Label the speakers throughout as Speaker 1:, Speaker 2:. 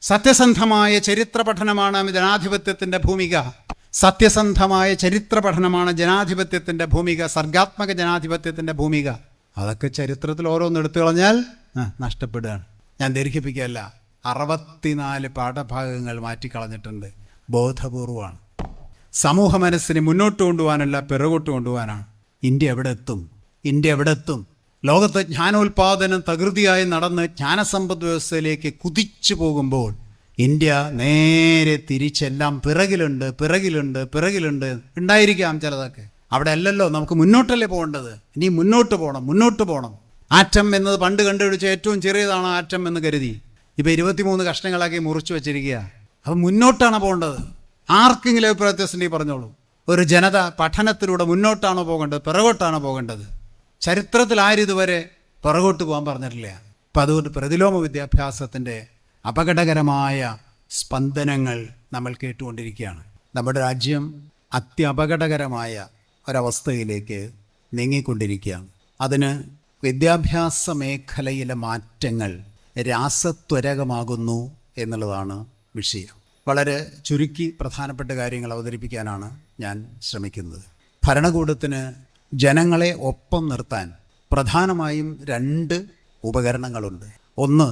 Speaker 1: സത്യസന്ധമായ ചരിത്ര പഠനമാണ് ജനാധിപത്യത്തിൻ്റെ ഭൂമിക. സത്യസന്ധമായ ചരിത്ര പഠനമാണ് ജനാധിപത്യത്തിൻ്റെ ഭൂമിക, സർഗാത്മക ജനാധിപത്യത്തിൻ്റെ ഭൂമിക. അതൊക്കെ ചരിത്രത്തിൽ ഓരോന്ന് എടുത്തു കളഞ്ഞാൽ നഷ്ടപ്പെടുകയാണ്. ഞാൻ ദീർഘിപ്പിക്കുകയല്ല, 64 പാഠഭാഗങ്ങൾ മാറ്റിക്കളഞ്ഞിട്ടുണ്ട്. ബോധപൂർവമാണ്. സമൂഹ മനസ്സിനെ മുന്നോട്ട് കൊണ്ടുപോകാനല്ല, പിറകോട്ട് കൊണ്ടുപോകാനാണ്. ഇന്ത്യ എവിടെ എത്തും? ലോകത്ത് ജ്ഞാനോൽപാദനം തകൃതിയായി നടന്ന് ജ്ഞാനസമ്പദ് വ്യവസ്ഥയിലേക്ക് കുതിച്ചു പോകുമ്പോൾ ഇന്ത്യ നേരെ തിരിച്ചെല്ലാം പിറകിലുണ്ട് ഉണ്ടായിരിക്കാം ചിലതൊക്കെ. അവിടെ അല്ലല്ലോ, നമുക്ക് മുന്നോട്ടല്ലേ പോകേണ്ടത്. ഇനി മുന്നോട്ട് പോകണം. ആറ്റം എന്നത് പണ്ട് കണ്ടുപിടിച്ച ഏറ്റവും ചെറിയതാണ് ആറ്റം എന്ന് കരുതി ഇപ്പം 23 കഷ്ണങ്ങളാക്കി മുറിച്ചു വെച്ചിരിക്കുക. അപ്പം മുന്നോട്ടാണ് പോകേണ്ടത്. ആർക്കെങ്കിലും അഭിപ്രായത്തിൻ്റെ പറഞ്ഞോളൂ. ഒരു ജനത പഠനത്തിലൂടെ മുന്നോട്ടാണോ പോകേണ്ടത്, പിറകോട്ടാണോ പോകേണ്ടത്? ചരിത്രത്തിൽ ആരും ഇതുവരെ പിറകോട്ട് പോകാൻ പറഞ്ഞിട്ടില്ല. അപ്പം അതുകൊണ്ട് പ്രതിലോമ വിദ്യാഭ്യാസത്തിൻ്റെ അപകടകരമായ സ്പന്ദനങ്ങൾ നമ്മൾ കേട്ടുകൊണ്ടിരിക്കുകയാണ്. നമ്മുടെ രാജ്യം അത്യപകടകരമായ ഒരവസ്ഥയിലേക്ക് നീങ്ങിക്കൊണ്ടിരിക്കുകയാണ്. അതിന് വിദ്യാഭ്യാസ മേഖലയിലെ മാറ്റങ്ങൾ രാസത്വരകമാകുന്നു എന്നുള്ളതാണ് വിഷയം. വളരെ ചുരുക്കി പ്രധാനപ്പെട്ട കാര്യങ്ങൾ അവതരിപ്പിക്കാനാണ് ഞാൻ ശ്രമിക്കുന്നത്. ഭരണകൂടത്തിന് ജനങ്ങളെ ഒപ്പം നിർത്താൻ പ്രധാനമായും 2 ഉപകരണങ്ങളുണ്ട്. ഒന്ന്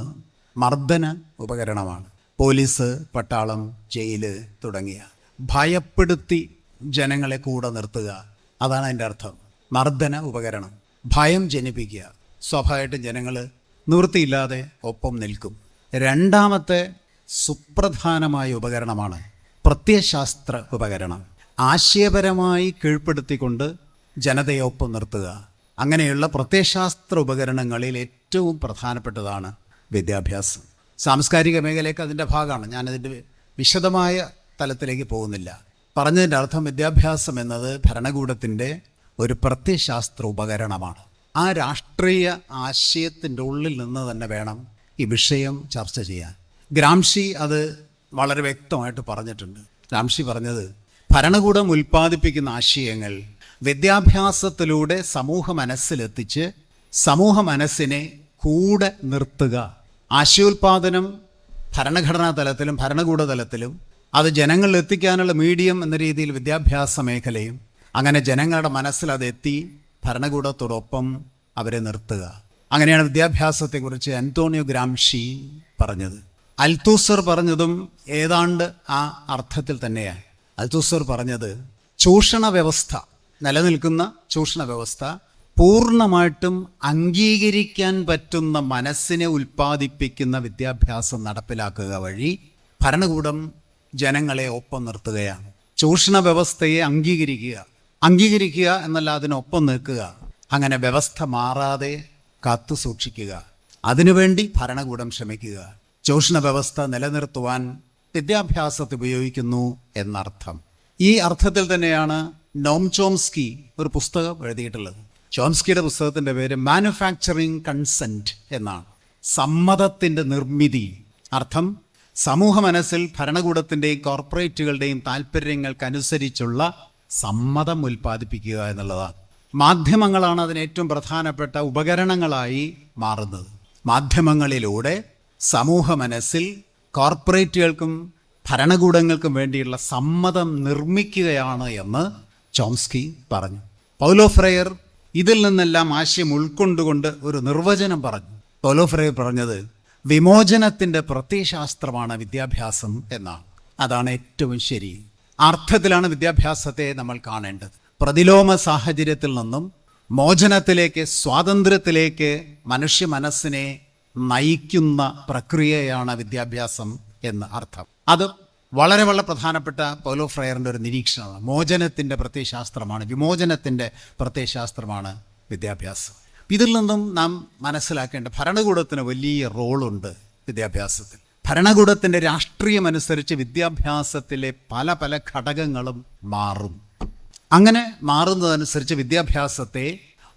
Speaker 1: മർദ്ദന ഉപകരണമാണ്. പോലീസ്, പട്ടാളം, ജയില് തുടങ്ങിയ ഭയപ്പെടുത്തി ജനങ്ങളെ കൂടെ നിർത്തുക, അതാണ് അതിൻ്റെ അർത്ഥം. മർദ്ദന ഉപകരണം, ഭയം ജനിപ്പിക്കുക. സ്വാഭാവികമായിട്ടും ജനങ്ങൾ നിവൃത്തിയില്ലാതെ ഒപ്പം നിൽക്കും. രണ്ടാമത്തെ സുപ്രധാനമായ ഉപകരണമാണ് പ്രത്യയശാസ്ത്ര ഉപകരണം. ആശയപരമായി കീഴ്പ്പെടുത്തിക്കൊണ്ട് ജനതയെ ഒപ്പം നിർത്തുക. അങ്ങനെയുള്ള പ്രത്യയശാസ്ത്ര ഉപകരണങ്ങളിൽ ഏറ്റവും പ്രധാനപ്പെട്ടതാണ് വിദ്യാഭ്യാസം. സാംസ്കാരിക മേഖലയൊക്കെ അതിൻ്റെ ഭാഗമാണ്. ഞാനതിൻ്റെ വിശദമായ തലത്തിലേക്ക് പോകുന്നില്ല. പറഞ്ഞതിൻ്റെ അർത്ഥം വിദ്യാഭ്യാസം എന്നത് ഭരണകൂടത്തിൻ്റെ ഒരു പ്രത്യയശാസ്ത്ര ഉപകരണമാണ്. ആ രാഷ്ട്രീയ ആശയത്തിൻ്റെ ഉള്ളിൽ നിന്ന് തന്നെ വേണം ഈ വിഷയം ചർച്ച ചെയ്യാൻ. ഗ്രാംഷി അത് വളരെ വ്യക്തമായിട്ട് പറഞ്ഞിട്ടുണ്ട്. ഗ്രാംഷി പറഞ്ഞത്, ഭരണകൂടം ഉൽപ്പാദിപ്പിക്കുന്ന ആശയങ്ങൾ വിദ്യാഭ്യാസത്തിലൂടെ സമൂഹ മനസ്സിലെത്തിച്ച് സമൂഹ മനസ്സിനെ കൂടെ നിർത്തുക. ആശയോൽപാദനം ഭരണഘടനാ തലത്തിലും ഭരണകൂട തലത്തിലും അത് ജനങ്ങളിൽ എത്തിക്കാനുള്ള മീഡിയം എന്ന രീതിയിൽ വിദ്യാഭ്യാസ മേഖലയും, അങ്ങനെ ജനങ്ങളുടെ മനസ്സിൽ അതെത്തി ഭരണകൂടത്തോടൊപ്പം അവരെ നിർത്തുക. അങ്ങനെയാണ് വിദ്യാഭ്യാസത്തെക്കുറിച്ച് അന്റോണിയോ ഗ്രാംഷി പറഞ്ഞത്. അൽത്തൂസർ പറഞ്ഞതും ഏതാണ്ട് ആ അർത്ഥത്തിൽ തന്നെയാണ്. അൽത്തൂസർ പറഞ്ഞത്, ചൂഷണ വ്യവസ്ഥ, നിലനിൽക്കുന്ന ചൂഷണ വ്യവസ്ഥ പൂർണ്ണമായിട്ടും അംഗീകരിക്കാൻ പറ്റുന്ന മനസ്സിനെ ഉൽപ്പാദിപ്പിക്കുന്ന വിദ്യാഭ്യാസം നടപ്പിലാക്കുക വഴി ഭരണകൂടം ജനങ്ങളെ ഒപ്പം നിർത്തുകയാണ്. ചൂഷണ വ്യവസ്ഥയെ അംഗീകരിക്കുക എന്നല്ല, അതിനൊപ്പം നിൽക്കുക. അങ്ങനെ വ്യവസ്ഥ മാറാതെ കാത്തു സൂക്ഷിക്കുക. അതിനുവേണ്ടി ഭരണകൂടം ശ്രമിക്കുക. ചൂഷണ വ്യവസ്ഥ നിലനിർത്തുവാൻ വിദ്യാഭ്യാസത്തെ ഉപയോഗിക്കുന്നു എന്നർത്ഥം. ഈ അർത്ഥത്തിൽ തന്നെയാണ് നോം ചോംസ്കി ഒരു പുസ്തകം എഴുതിയിട്ടുള്ളത്. ചോംസ്കിയുടെ പുസ്തകത്തിൻ്റെ പേര് മാനുഫാക്ചറിങ് കൺസെൻറ്റ് എന്നാണ്. സമ്മതത്തിൻ്റെ നിർമ്മിതി. അർത്ഥം, സമൂഹ മനസ്സിൽ ഭരണകൂടത്തിൻ്റെയും കോർപ്പറേറ്റുകളുടെയും താല്പര്യങ്ങൾക്കനുസരിച്ചുള്ള സമ്മതം ഉൽപ്പാദിപ്പിക്കുക എന്നുള്ളതാണ്. മാധ്യമങ്ങളാണ് അതിന് ഏറ്റവും പ്രധാനപ്പെട്ട ഉപകരണങ്ങളായി മാറുന്നത്. മാധ്യമങ്ങളിലൂടെ സമൂഹ മനസ്സിൽ കോർപ്പറേറ്റുകൾക്കും ഭരണകൂടങ്ങൾക്കും വേണ്ടിയുള്ള സമ്മതം നിർമ്മിക്കുകയാണ് എന്ന് ചോംസ്കി പറഞ്ഞു. പൗലോ ഫ്രയർ ഇതിൽ നിന്നെല്ലാം ആശയം ഉൾക്കൊണ്ടുകൊണ്ട് ഒരു നിർവചനം പറഞ്ഞു. പൗലോ ഫ്രയർ പറഞ്ഞത്, വിമോചനത്തിൻ്റെ പ്രത്യയശാസ്ത്രമാണ് വിദ്യാഭ്യാസം എന്നാണ്. അതാണ് ഏറ്റവും ശരി. അർത്ഥത്തിലാണ് വിദ്യാഭ്യാസത്തെ നമ്മൾ കാണേണ്ടത്. പ്രതിലോമ സാഹചര്യത്തിൽ നിന്നും മോചനത്തിലേക്ക്, സ്വാതന്ത്ര്യത്തിലേക്ക് മനുഷ്യ മനസ്സിനെ നയിക്കുന്ന പ്രക്രിയയാണ് വിദ്യാഭ്യാസം എന്ന് അർത്ഥം. അത് വളരെ വളരെ പ്രധാനപ്പെട്ട പൗലോ ഫ്രയറിൻ്റെ ഒരു നിരീക്ഷണമാണ്. മോചനത്തിൻ്റെ പ്രത്യയശാസ്ത്രമാണ്, വിമോചനത്തിൻ്റെ പ്രത്യയശാസ്ത്രമാണ് വിദ്യാഭ്യാസം. ഇതിൽ നിന്നും നാം മനസ്സിലാക്കേണ്ട, ഭരണകൂടത്തിന് വലിയ റോളുണ്ട് വിദ്യാഭ്യാസത്തിൽ. ഭരണകൂടത്തിൻ്റെ രാഷ്ട്രീയമനുസരിച്ച് വിദ്യാഭ്യാസത്തിലെ പല പല ഘടകങ്ങളും മാറും. അങ്ങനെ മാറുന്നതനുസരിച്ച് വിദ്യാഭ്യാസത്തെ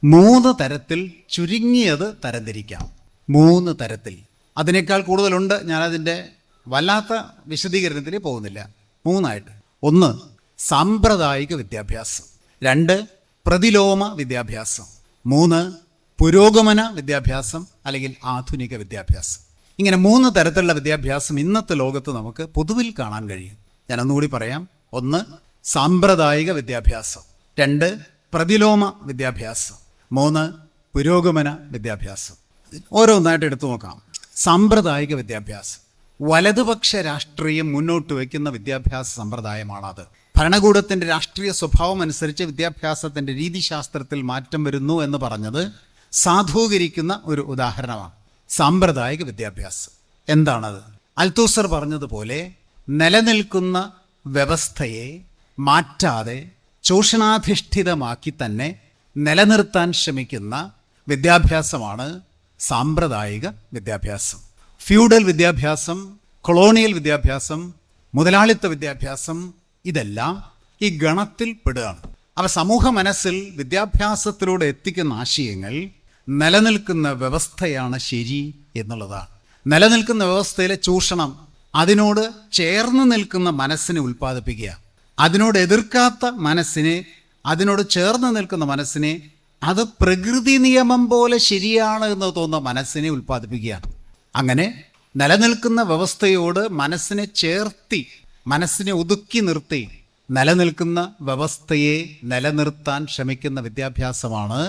Speaker 1: 3 തരത്തിൽ ചുരുങ്ങിയത് തരംതിരിക്കാം. 3 തരത്തിൽ. അതിനേക്കാൾ കൂടുതലുണ്ട്. ഞാനതിൻ്റെ വല്ലാത്ത വിശദീകരണത്തിൽ പോകുന്നില്ല. 3 1 സാമ്പ്രദായിക വിദ്യാഭ്യാസം, 2 പ്രതിലോമ വിദ്യാഭ്യാസം, 3 പുരോഗമന വിദ്യാഭ്യാസം അല്ലെങ്കിൽ ആധുനിക വിദ്യാഭ്യാസം. ഇങ്ങനെ 3 തരത്തിലുള്ള വിദ്യാഭ്യാസം ഇന്നത്തെ ലോകത്ത് നമുക്ക് പൊതുവിൽ കാണാൻ കഴിയും. ഞാൻ ഒന്നുകൂടി പറയാം. 1 സാമ്പ്രദായിക വിദ്യാഭ്യാസം, 2 പ്രതിലോമ വിദ്യാഭ്യാസം, 3 പുരോഗമന വിദ്യാഭ്യാസം. ഓരോന്നായിട്ട് എടുത്തു നോക്കാം. സാമ്പ്രദായിക വിദ്യാഭ്യാസം വലതുപക്ഷ രാഷ്ട്രീയം മുന്നോട്ട് വയ്ക്കുന്ന വിദ്യാഭ്യാസ സമ്പ്രദായമാണത്. ഭരണകൂടത്തിൻ്റെ രാഷ്ട്രീയ സ്വഭാവം അനുസരിച്ച് വിദ്യാഭ്യാസത്തിൻ്റെ രീതിശാസ്ത്രത്തിൽ മാറ്റം വരുന്നു എന്ന് പറഞ്ഞത് സാധൂകരിക്കുന്ന ഒരു ഉദാഹരണമാണ് സാമ്പ്രദായിക വിദ്യാഭ്യാസം. എന്താണത്? അൽത്തൂസർ പറഞ്ഞതുപോലെ നിലനിൽക്കുന്ന വ്യവസ്ഥയെ മാറ്റാതെ ചൂഷണാധിഷ്ഠിതമാക്കി തന്നെ നിലനിർത്താൻ ശ്രമിക്കുന്ന വിദ്യാഭ്യാസമാണ് സാമ്പ്രദായിക വിദ്യാഭ്യാസം. ഫ്യൂഡൽ വിദ്യാഭ്യാസം, കൊളോണിയൽ വിദ്യാഭ്യാസം, മുതലാളിത്ത വിദ്യാഭ്യാസം ഇതെല്ലാം ഈ ഗണത്തിൽ പെടുകയാണ്. അവ സമൂഹ മനസ്സിൽ വിദ്യാഭ്യാസത്തിലൂടെ എത്തിക്കുന്ന ആശയങ്ങൾ നിലനിൽക്കുന്ന വ്യവസ്ഥയാണ് ശരി എന്നുള്ളതാണ്. നിലനിൽക്കുന്ന വ്യവസ്ഥയിലെ ചൂഷണം അതിനോട് ചേർന്ന് നിൽക്കുന്ന മനസ്സിനെ ഉൽപ്പാദിപ്പിക്കുക, അതിനോട് എതിർക്കാത്ത മനസ്സിനെ, അതിനോട് ചേർന്ന് നിൽക്കുന്ന മനസ്സിനെ, അത് പ്രകൃതി നിയമം പോലെ ശരിയാണ് എന്ന് തോന്നുന്ന മനസ്സിനെ ഉൽപ്പാദിപ്പിക്കുകയാണ്. അങ്ങനെ നിലനിൽക്കുന്ന വ്യവസ്ഥയോട് മനസ്സിനെ ചേർത്തി, മനസ്സിനെ ഒതുക്കി നിർത്തി നിലനിൽക്കുന്ന വ്യവസ്ഥയെ നിലനിർത്താൻ ശ്രമിക്കുന്ന വിദ്യാഭ്യാസമാണ്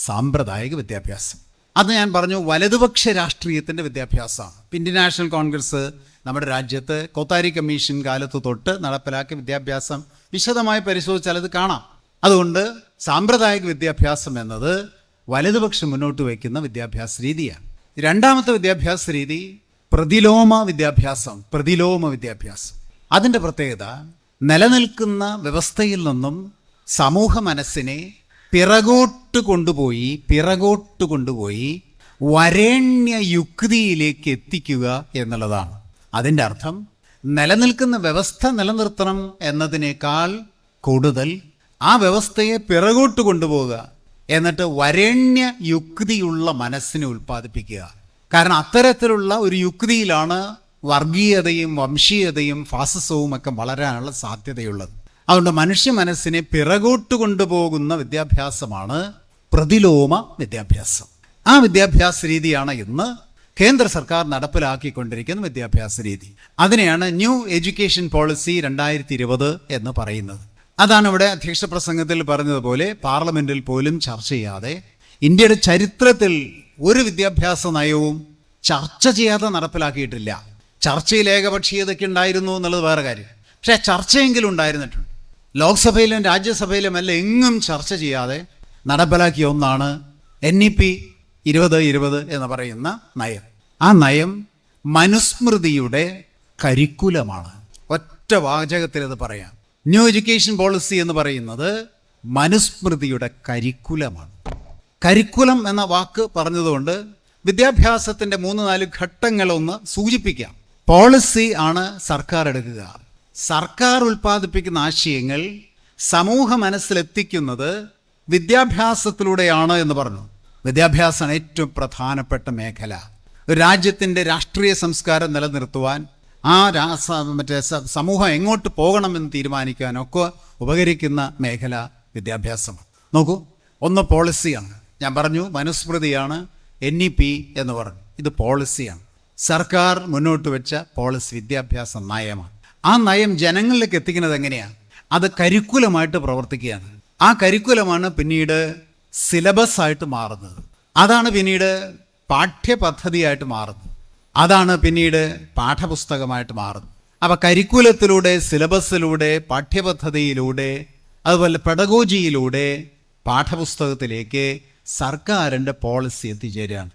Speaker 1: സാമ്പ്രദായിക വിദ്യാഭ്യാസം. അത് ഞാൻ പറഞ്ഞു വലതുപക്ഷ രാഷ്ട്രീയത്തിൻ്റെ വിദ്യാഭ്യാസമാണ്. ഇന്ത്യൻ നാഷണൽ കോൺഗ്രസ് നമ്മുടെ രാജ്യത്ത് കോത്താരി കമ്മീഷൻ കാലത്ത് തൊട്ട് നടപ്പിലാക്കിയ വിദ്യാഭ്യാസം വിശദമായി പരിശോധിച്ചാൽ അത് കാണാം. അതുകൊണ്ട് സാമ്പ്രദായിക വിദ്യാഭ്യാസം എന്നത് വലതുപക്ഷം മുന്നോട്ട് വയ്ക്കുന്ന വിദ്യാഭ്യാസ രീതിയാണ്. രണ്ടാമത്തെ വിദ്യാഭ്യാസ രീതി പ്രതിലോമ വിദ്യാഭ്യാസം. പ്രതിലോമ വിദ്യാഭ്യാസം അതിൻ്റെ പ്രത്യേകത നിലനിൽക്കുന്ന വ്യവസ്ഥയിൽ നിന്നും സമൂഹ മനസ്സിനെ പിറകോട്ട് കൊണ്ടുപോയി വരേണ്യ യുക്തിയിലേക്ക് എത്തിക്കുക എന്നുള്ളതാണ്. അതിൻ്റെ അർത്ഥം നിലനിൽക്കുന്ന വ്യവസ്ഥ നിലനിർത്തണം എന്നതിനേക്കാൾ കൂടുതൽ ആ വ്യവസ്ഥയെ പിറകോട്ട് കൊണ്ടുപോവുക, എന്നിട്ട് വരേണ്യ യുക്തിയുള്ള മനസ്സിനെ ഉൽപ്പാദിപ്പിക്കുക. കാരണം അത്തരത്തിലുള്ള ഒരു യുക്തിയിലാണ് വർഗീയതയും വംശീയതയും ഫാസിസവും ഒക്കെ വളരാനുള്ള സാധ്യതയുള്ളത്. അതുകൊണ്ട് മനുഷ്യ മനസ്സിനെ പിറകോട്ട് കൊണ്ടുപോകുന്ന വിദ്യാഭ്യാസമാണ് പ്രതിലോമ വിദ്യാഭ്യാസം. ആ വിദ്യാഭ്യാസ രീതിയാണ് ഇന്ന് കേന്ദ്ര സർക്കാർ നടപ്പിലാക്കിക്കൊണ്ടിരിക്കുന്ന വിദ്യാഭ്യാസ രീതി. അതിനെയാണ് ന്യൂ എഡ്യൂക്കേഷൻ പോളിസി 2020 എന്ന് പറയുന്നത്. അതാണ് ഇവിടെ അധ്യക്ഷ പ്രസംഗത്തിൽ പറഞ്ഞതുപോലെ പാർലമെന്റിൽ പോലും ചർച്ച ചെയ്യാതെ ഇന്ത്യയുടെ ചരിത്രത്തിൽ ഒരു വിദ്യാഭ്യാസ നയവും ചർച്ച ചെയ്യാതെ നടപ്പിലാക്കിയിട്ടില്ല. ചർച്ചയിൽ ഏകപക്ഷീയതയ്ക്ക് ഉണ്ടായിരുന്നു എന്നുള്ളത് വേറെ കാര്യം, പക്ഷേ ചർച്ചയെങ്കിലും ഉണ്ടായിരുന്നിട്ടുണ്ട്. ലോക്സഭയിലും രാജ്യസഭയിലും എല്ലാം എങ്ങും ചർച്ച ചെയ്യാതെ നടപ്പിലാക്കിയ ഒന്നാണ് NEP 2020 എന്ന് പറയുന്ന നയം. ആ നയം മനുസ്മൃതിയുടെ കരിക്കുലമാണ്. ഒറ്റ വാചകത്തിൽ അത് പറയാം. ന്യൂ എഡ്യൂക്കേഷൻ പോളിസി എന്ന് പറയുന്നത് മനുസ്മൃതിയുടെ കരിക്കുലമാണ്. കരിക്കുലം എന്ന വാക്ക് പറഞ്ഞതുകൊണ്ട് വിദ്യാഭ്യാസത്തിൻ്റെ 3-4 ഘട്ടങ്ങളൊന്ന് സൂചിപ്പിക്കാം. പോളിസി ആണ് സർക്കാർ എടുക്കുക. സർക്കാർ ഉൽപ്പാദിപ്പിക്കുന്ന ആശയങ്ങൾ സമൂഹ മനസ്സിലെത്തിക്കുന്നത് വിദ്യാഭ്യാസത്തിലൂടെയാണ് എന്ന് പറഞ്ഞു. വിദ്യാഭ്യാസമാണ് ഏറ്റവും പ്രധാനപ്പെട്ട മേഖല. ഒരു രാജ്യത്തിൻ്റെ രാഷ്ട്രീയ സംസ്കാരം നിലനിർത്തുവാൻ, ആ സമൂഹം എങ്ങോട്ട് പോകണമെന്ന് തീരുമാനിക്കാനൊക്കെ ഉപകരിക്കുന്ന മേഖല വിദ്യാഭ്യാസമാണ്. നോക്കൂ, ഒന്ന് പോളിസിയാണ്. ഞാൻ പറഞ്ഞു മനുസ്മൃതിയാണ് NEP എന്ന് പറഞ്ഞു. ഇത് പോളിസിയാണ്. സർക്കാർ മുന്നോട്ട് വെച്ച പോളിസി വിദ്യാഭ്യാസ നയമാണ്. ആ നയം ജനങ്ങളിലേക്ക് എത്തിക്കുന്നത് എങ്ങനെയാണ്? അത് കരിക്കുലമായിട്ട് പ്രവർത്തിക്കുകയാണ്. ആ കരിക്കുലമാണ് പിന്നീട് സിലബസ് ആയിട്ട് മാറുന്നത്. അതാണ് പിന്നീട് പാഠ്യപദ്ധതിയായിട്ട് മാറുന്നത്. അതാണ് പിന്നീട് പാഠപുസ്തകമായിട്ട് മാറുന്നത്. അപ്പോൾ കരിക്കുലത്തിലൂടെ, സിലബസിലൂടെ, പാഠ്യപദ്ധതിയിലൂടെ, അതുപോലെ പെഡഗോജിയിലൂടെ പാഠപുസ്തകത്തിലേക്ക് സർക്കാരിൻ്റെ പോളിസി എത്തിച്ചേരുകയാണ്.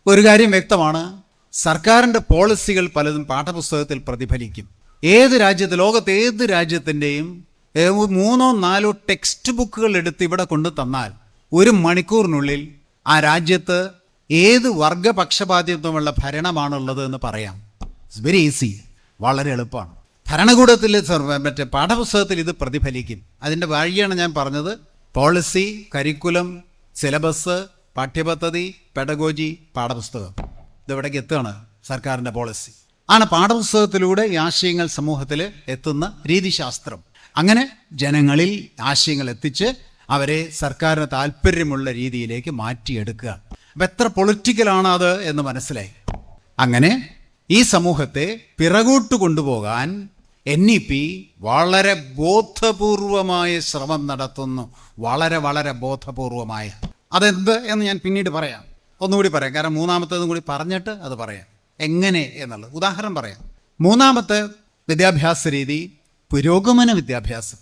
Speaker 1: ഒരു കാര്യം വ്യക്തമാണ്, സർക്കാരിൻ്റെ പോളിസികൾ പലതും പാഠപുസ്തകത്തിൽ പ്രതിഫലിക്കും. ഏത് രാജ്യത്ത്, ലോകത്ത് ഏത് രാജ്യത്തിൻ്റെയും 3-4 ടെക്സ്റ്റ് ബുക്കുകൾ എടുത്ത് ഇവിടെ കൊണ്ടു തന്നാൽ 1 മണിക്കൂറിനുള്ളിൽ ആ രാജ്യത്ത് ഏത് വർഗപക്ഷപാതിത്വമുള്ള ഭരണമാണുള്ളത് എന്ന് പറയാം. ഇറ്റ്സ് വെരി ഈസി, വളരെ എളുപ്പമാണ്. ഭരണകൂടത്തിൽ പാഠപുസ്തകത്തിൽ ഇത് പ്രതിഫലിക്കും. അതിൻ്റെ വഴിയാണ് ഞാൻ പറഞ്ഞത്. പോളിസി, കരിക്കുലം, സിലബസ്, പാഠ്യപദ്ധതി, പെഡഗോജി, പാഠപുസ്തകം. ഇതെവിടേക്ക് എത്തുകയാണ്? സർക്കാരിൻ്റെ പോളിസി ആണ് പാഠപുസ്തകത്തിലൂടെ ഈ ആശയങ്ങൾ സമൂഹത്തിൽ എത്തുന്ന രീതിശാസ്ത്രം. അങ്ങനെ ജനങ്ങളിൽ ആശയങ്ങൾ എത്തിച്ച് അവരെ സർക്കാരിന് താല്പര്യമുള്ള രീതിയിലേക്ക് മാറ്റിയെടുക്കുക. അപ്പം എത്ര പൊളിറ്റിക്കലാണ് അത് എന്ന് മനസ്സിലായി. അങ്ങനെ ഈ സമൂഹത്തെ പിറകോട്ട് കൊണ്ടുപോകാൻ NEP വളരെ ബോധപൂർവമായ ശ്രമം നടത്തുന്നു. വളരെ വളരെ ബോധപൂർവമായ. അതെന്ത് എന്ന് ഞാൻ പിന്നീട് പറയാം, ഒന്നുകൂടി പറയാം. കാരണം മൂന്നാമത്തേതും കൂടി പറഞ്ഞിട്ട് അത് പറയാം എങ്ങനെ എന്നുള്ളത്. ഉദാഹരണം പറയാം. മൂന്നാമത്തെ വിദ്യാഭ്യാസ രീതി പുരോഗമന വിദ്യാഭ്യാസം.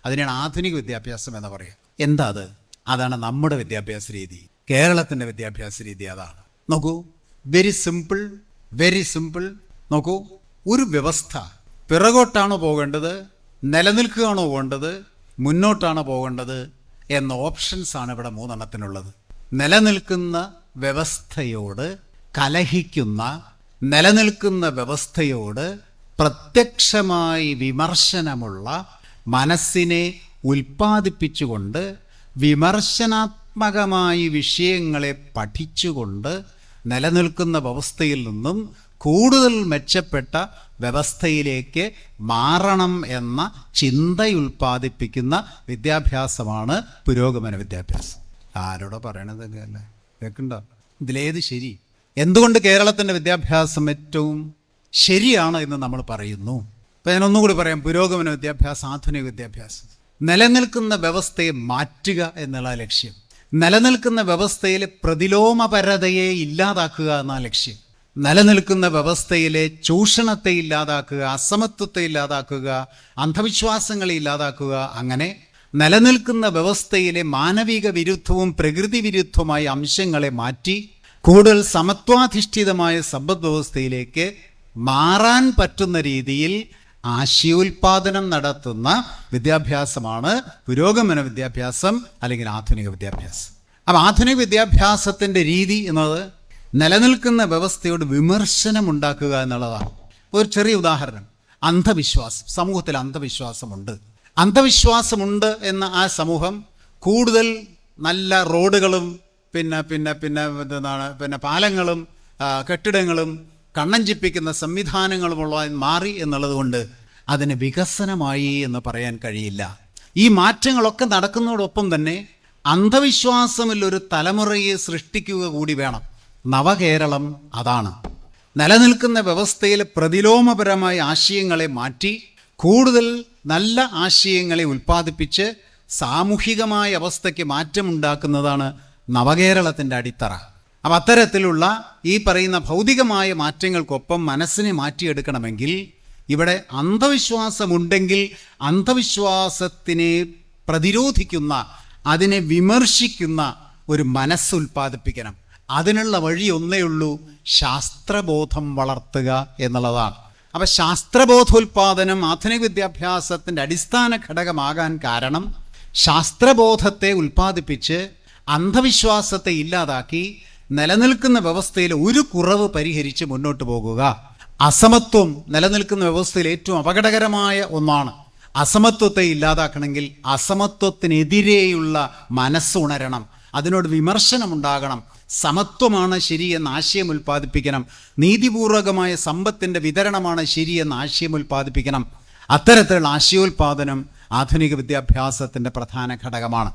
Speaker 1: അതിനാണ് ആധുനിക വിദ്യാഭ്യാസം എന്ന് പറയാം. എന്താ അത്? അതാണ് നമ്മുടെ വിദ്യാഭ്യാസ രീതി, കേരളത്തിൻ്റെ വിദ്യാഭ്യാസ രീതി. അതാണ്. നോക്കൂ, വെരി സിമ്പിൾ. നോക്കൂ, ഒരു വ്യവസ്ഥ പിറകോട്ടാണോ പോകേണ്ടത്, നിലനിൽക്കുകയാണോ പോകേണ്ടത്, മുന്നോട്ടാണോ പോകേണ്ടത് എന്ന ഓപ്ഷൻസാണ് ഇവിടെ മൂന്നെണ്ണത്തിനുള്ളത്. നിലനിൽക്കുന്ന വ്യവസ്ഥയോട് കലഹിക്കുന്ന, നിലനിൽക്കുന്ന വ്യവസ്ഥയോട് പ്രത്യക്ഷമായി വിമർശനമുള്ള മനസ്സിനെ ഉൽപ്പാദിപ്പിച്ചുകൊണ്ട് വിമർശനാത്മകമായി വിഷയങ്ങളെ പഠിച്ചുകൊണ്ട് നിലനിൽക്കുന്ന വ്യവസ്ഥയിൽ നിന്നും കൂടുതൽ മെച്ചപ്പെട്ട വ്യവസ്ഥയിലേക്ക് മാറണം എന്ന ചിന്തയുൽപ്പാദിപ്പിക്കുന്ന വിദ്യാഭ്യാസമാണ് പുരോഗമന വിദ്യാഭ്യാസം. ആരോടോ പറയണതൊക്കെ അല്ലേ, കേൾക്കണ്ടോ? ഇതിലേത് ശരി? എന്തുകൊണ്ട് കേരളത്തിൻ്റെ വിദ്യാഭ്യാസം ഏറ്റവും ശരിയാണ് എന്ന് നമ്മൾ പറയുന്നു? അപ്പം ഞാൻ ഒന്നുകൂടി പറയാം. പുരോഗമന വിദ്യാഭ്യാസം, ആധുനിക വിദ്യാഭ്യാസം. നിലനിൽക്കുന്ന വ്യവസ്ഥയെ മാറ്റുക എന്നുള്ള ലക്ഷ്യം. നിലനിൽക്കുന്ന വ്യവസ്ഥയിലെ പ്രതിലോമപരതയെ ഇല്ലാതാക്കുക എന്ന ലക്ഷ്യം. നിലനിൽക്കുന്ന വ്യവസ്ഥയിലെ ചൂഷണത്തെ ഇല്ലാതാക്കുക, അസമത്വത്തെ ഇല്ലാതാക്കുക, അന്ധവിശ്വാസങ്ങളെ ഇല്ലാതാക്കുക. അങ്ങനെ നിലനിൽക്കുന്ന വ്യവസ്ഥയിലെ മാനവിക വിരുദ്ധവും പ്രകൃതി വിരുദ്ധവുമായ അംശങ്ങളെ മാറ്റി കൂടുതൽ സമത്വാധിഷ്ഠിതമായ സമ്പദ് വ്യവസ്ഥയിലേക്ക് മാറാൻ പറ്റുന്ന രീതിയിൽ ആശയോൽപാദനം നടത്തുന്ന വിദ്യാഭ്യാസമാണ് പുരോഗമന വിദ്യാഭ്യാസം അല്ലെങ്കിൽ ആധുനിക വിദ്യാഭ്യാസം. അപ്പം ആധുനിക വിദ്യാഭ്യാസത്തിൻ്റെ രീതി എന്നത് നിലനിൽക്കുന്ന വ്യവസ്ഥയോട് വിമർശനം ഉണ്ടാക്കുക എന്നുള്ളതാണ്. ഒരു ചെറിയ ഉദാഹരണം, അന്ധവിശ്വാസം. സമൂഹത്തിൽ അന്ധവിശ്വാസമുണ്ട് എന്ന ആ സമൂഹം കൂടുതൽ നല്ല റോഡുകളും പിന്നെ പാലങ്ങളും കെട്ടിടങ്ങളും കണ്ണഞ്ചിപ്പിക്കുന്ന സംവിധാനങ്ങളുമുള്ള മാറി എന്നുള്ളത് കൊണ്ട് അതിന് വികസനമായി എന്ന് പറയാൻ കഴിയില്ല. ഈ മാറ്റങ്ങളൊക്കെ നടക്കുന്നതോടൊപ്പം തന്നെ അന്ധവിശ്വാസമുള്ളൊരു തലമുറയെ സൃഷ്ടിക്കുക കൂടി വേണം. നവകേരളം അതാണ്. നിലനിൽക്കുന്ന വ്യവസ്ഥയിൽ പ്രതിലോമപരമായ ആശയങ്ങളെ മാറ്റി കൂടുതൽ നല്ല ആശയങ്ങളെ ഉൽപ്പാദിപ്പിച്ച് സാമൂഹികമായ അവസ്ഥയ്ക്ക് മാറ്റമുണ്ടാക്കുന്നതാണ് നവകേരളത്തിൻ്റെ അടിത്തറ. അപ്പം അത്തരത്തിലുള്ള ഈ പറയുന്ന ഭൗതികമായ മാറ്റങ്ങൾക്കൊപ്പം മനസ്സിനെ മാറ്റിയെടുക്കണമെങ്കിൽ ഇവിടെ അന്ധവിശ്വാസമുണ്ടെങ്കിൽ അന്ധവിശ്വാസത്തിനെ പ്രതിരോധിക്കുന്ന, അതിനെ വിമർശിക്കുന്ന ഒരു മനസ്സ് ഉൽപ്പാദിപ്പിക്കണം. അതിനുള്ള വഴി ഒന്നേ ഉള്ളൂ, ശാസ്ത്രബോധം വളർത്തുക എന്നുള്ളതാണ്. അപ്പം ശാസ്ത്രബോധോൽപാദനം ആധുനിക വിദ്യാഭ്യാസത്തിൻ്റെ അടിസ്ഥാന ഘടകമാകാൻ കാരണം ശാസ്ത്രബോധത്തെ ഉൽപ്പാദിപ്പിച്ച് അന്ധവിശ്വാസത്തെ ഇല്ലാതാക്കി നിലനിൽക്കുന്ന വ്യവസ്ഥയിൽ ഒരു കുറവ് പരിഹരിച്ച് മുന്നോട്ട് പോകുക. അസമത്വം നിലനിൽക്കുന്ന വ്യവസ്ഥയിൽ ഏറ്റവും അപകടകരമായ ഒന്നാണ്. അസമത്വത്തെ ഇല്ലാതാക്കണമെങ്കിൽ അസമത്വത്തിനെതിരെയുള്ള മനസ്സുണരണം, അതിനോട് വിമർശനമുണ്ടാകണം. സമത്വമാണ് ശരിയെന്ന ആശയം ഉൽപ്പാദിപ്പിക്കണം. നീതിപൂർവകമായ സമ്പത്തിൻ്റെ വിതരണമാണ് ശരിയെന്ന ആശയം ഉൽപ്പാദിപ്പിക്കണം. അത്തരത്തിലുള്ള ആശയോൽപാദനം ആധുനിക വിദ്യാഭ്യാസത്തിൻ്റെ പ്രധാന ഘടകമാണ്.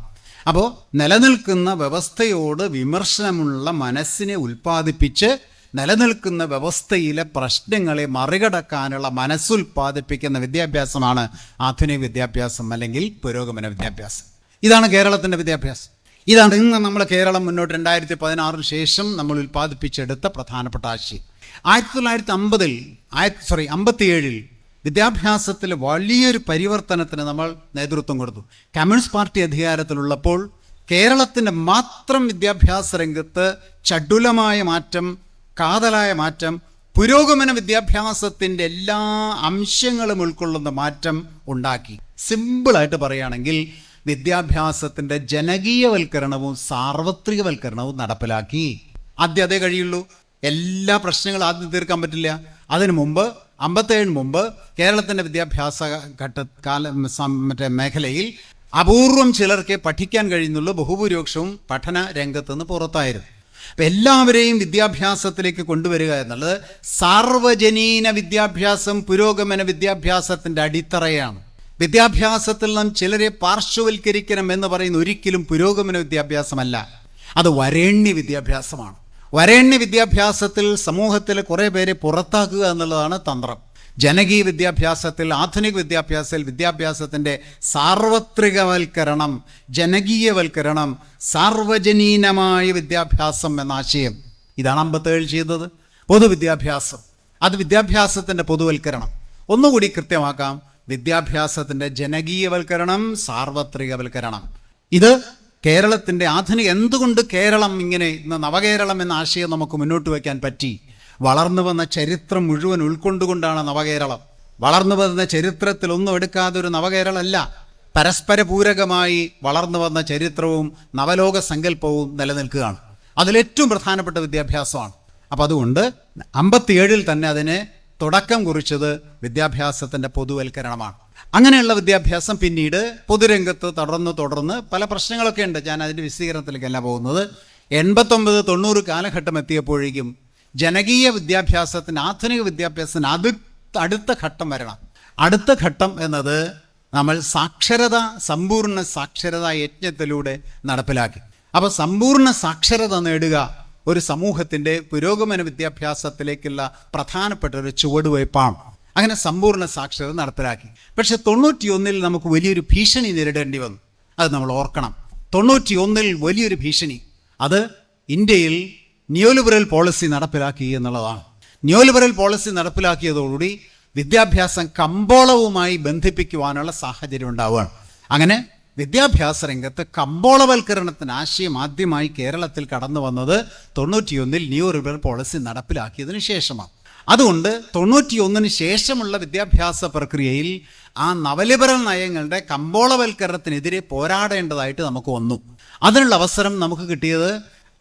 Speaker 1: അപ്പോൾ നിലനിൽക്കുന്ന വ്യവസ്ഥയോട് വിമർശനമുള്ള മനസ്സിനെ ഉൽപ്പാദിപ്പിച്ച് നിലനിൽക്കുന്ന വ്യവസ്ഥയിലെ പ്രശ്നങ്ങളെ മറികടക്കാനുള്ള മനസ്സുൽപ്പാദിപ്പിക്കുന്ന വിദ്യാഭ്യാസമാണ് ആധുനിക വിദ്യാഭ്യാസം അല്ലെങ്കിൽ പുരോഗമന വിദ്യാഭ്യാസം. ഇതാണ് കേരളത്തിൻ്റെ വിദ്യാഭ്യാസം. ഇതാണ് ഇന്ന് നമ്മൾ കേരളം മുന്നോട്ട് 2016 ശേഷം നമ്മൾ ഉൽപ്പാദിപ്പിച്ചെടുത്ത പ്രധാനപ്പെട്ട ആശയം. 1957 വിദ്യാഭ്യാസത്തിൽ വലിയൊരു പരിവർത്തനത്തിന് നമ്മൾ നേതൃത്വം കൊടുത്തു. കമ്മ്യൂണിസ്റ്റ് പാർട്ടി അധികാരത്തിലുള്ളപ്പോൾ കേരളത്തിൻ്റെ മാത്രം വിദ്യാഭ്യാസ രംഗത്ത് ചടുലമായ മാറ്റം, കാതലായ മാറ്റം, പുരോഗമന വിദ്യാഭ്യാസത്തിൻ്റെ എല്ലാ അംശങ്ങളും ഉൾക്കൊള്ളുന്ന മാറ്റം ഉണ്ടാക്കി. സിമ്പിളായിട്ട് പറയുകയാണെങ്കിൽ വിദ്യാഭ്യാസത്തിൻ്റെ ജനകീയവൽക്കരണവും സാർവത്രികവൽക്കരണവും നടപ്പിലാക്കി. ആദ്യം അതേ കഴിയുള്ളൂ. എല്ലാ പ്രശ്നങ്ങളും ആദ്യം തീർക്കാൻ പറ്റില്ല. അതിനു മുമ്പ് 57 മുമ്പ് കേരളത്തിൻ്റെ വിദ്യാഭ്യാസ മേഖലയിൽ അപൂർവം ചിലർക്ക് പഠിക്കാൻ കഴിയുന്നുള്ളൂ. ബഹുഭൂരിപക്ഷവും പഠന രംഗത്തുനിന്ന് പുറത്തായിരുന്നു. അപ്പം എല്ലാവരെയും വിദ്യാഭ്യാസത്തിലേക്ക് കൊണ്ടുവരിക എന്നുള്ളത് സാർവജനീന വിദ്യാഭ്യാസം പുരോഗമന വിദ്യാഭ്യാസത്തിൻ്റെ അടിത്തറയാണ്. വിദ്യാഭ്യാസത്തിൽ നിന്നും ചിലരെ പാർശ്വവൽക്കരിക്കണം എന്ന് പറയുന്ന ഒരിക്കലും പുരോഗമന വിദ്യാഭ്യാസമല്ല, അത് വരേണ്യ വിദ്യാഭ്യാസമാണ്. വരേണ്യ വിദ്യാഭ്യാസത്തിൽ സമൂഹത്തിൽ കുറേ പേരെ പുറത്താക്കുക എന്നുള്ളതാണ് തന്ത്രം. ജനകീയ വിദ്യാഭ്യാസത്തിൽ, ആധുനിക വിദ്യാഭ്യാസത്തിൻ്റെ സാർവത്രികവൽക്കരണം, ജനകീയവൽക്കരണം, സാർവജനീനമായ വിദ്യാഭ്യാസം എന്ന ആശയം, ഇതാണ് 57 ചെയ്തത്. പൊതുവിദ്യാഭ്യാസം, അത് വിദ്യാഭ്യാസത്തിൻ്റെ പൊതുവൽക്കരണം. ഒന്നുകൂടി കൃത്യമാക്കാം, വിദ്യാഭ്യാസത്തിൻ്റെ ജനകീയവൽക്കരണം, സാർവത്രികവൽക്കരണം. ഇത് കേരളത്തിൻ്റെ എന്തുകൊണ്ട് കേരളം ഇങ്ങനെ ഇന്ന് നവകേരളം എന്ന ആശയം നമുക്ക് മുന്നോട്ട് വയ്ക്കാൻ പറ്റി? വളർന്നു വന്ന ചരിത്രം മുഴുവൻ ഉൾക്കൊണ്ടുകൊണ്ടാണ് നവകേരളം. വളർന്നു വന്ന ചരിത്രത്തിൽ ഒന്നും എടുക്കാതെ ഒരു നവകേരളമല്ല. പരസ്പര പൂരകമായി വളർന്നു വന്ന ചരിത്രവും നവലോക സങ്കല്പവും നിലനിൽക്കുകയാണ്. അതിലേറ്റവും പ്രധാനപ്പെട്ട വിദ്യാഭ്യാസമാണ്. അപ്പം അതുകൊണ്ട് 57 തന്നെ അതിന് തുടക്കം കുറിച്ചത് വിദ്യാഭ്യാസത്തിൻ്റെ പൊതുവൽക്കരണമാണ്. അങ്ങനെയുള്ള വിദ്യാഭ്യാസം പിന്നീട് പൊതുരംഗത്ത് തുടർന്ന് പല പ്രശ്നങ്ങളൊക്കെ ഉണ്ട്. ഞാൻ അതിൻ്റെ വിശദീകരണത്തിലേക്കല്ല പോകുന്നത്. 89-90 കാലഘട്ടം എത്തിയപ്പോഴേക്കും ജനകീയ വിദ്യാഭ്യാസത്തിന്, ആധുനിക വിദ്യാഭ്യാസത്തിന് അടുത്ത ഘട്ടം വരണം. അടുത്ത ഘട്ടം എന്നത് നമ്മൾ സമ്പൂർണ്ണ സാക്ഷരതാ യജ്ഞത്തിലൂടെ നടപ്പിലാക്കി. അപ്പോൾ സമ്പൂർണ്ണ സാക്ഷരത നേടുക ഒരു സമൂഹത്തിൻ്റെ പുരോഗമന വിദ്യാഭ്യാസത്തിലേക്കുള്ള പ്രധാനപ്പെട്ട ഒരു ചുവടുവയ്പ്പാണ്. അങ്ങനെ സമ്പൂർണ്ണ സാക്ഷരത നടപ്പിലാക്കി. പക്ഷെ 91 നമുക്ക് വലിയൊരു ഭീഷണി നേരിടേണ്ടി വന്നു. അത് നമ്മൾ ഓർക്കണം. 91 വലിയൊരു ഭീഷണി, അത് ഇന്ത്യയിൽ നിയോലിബറൽ പോളിസി നടപ്പിലാക്കി എന്നുള്ളതാണ്. നിയോലിബറൽ പോളിസി നടപ്പിലാക്കിയതോടുകൂടി വിദ്യാഭ്യാസം കമ്പോളവുമായി ബന്ധിപ്പിക്കുവാനുള്ള സാഹചര്യം ഉണ്ടാവുകയാണ്. അങ്ങനെ വിദ്യാഭ്യാസ രംഗത്ത് കമ്പോളവൽക്കരണത്തിന് ആശയം ആദ്യമായി കേരളത്തിൽ കടന്നു വന്നത് 91 നിയോലിബറൽ പോളിസി നടപ്പിലാക്കിയതിനു ശേഷമാണ്. അതുകൊണ്ട് 91 ശേഷമുള്ള വിദ്യാഭ്യാസ പ്രക്രിയയിൽ ആ നവലിബറൽ നയങ്ങളുടെ കമ്പോളവൽക്കരണത്തിനെതിരെ പോരാടേണ്ടതായിട്ട് നമുക്ക് വന്നു. അതിനുള്ള അവസരം നമുക്ക് കിട്ടിയത്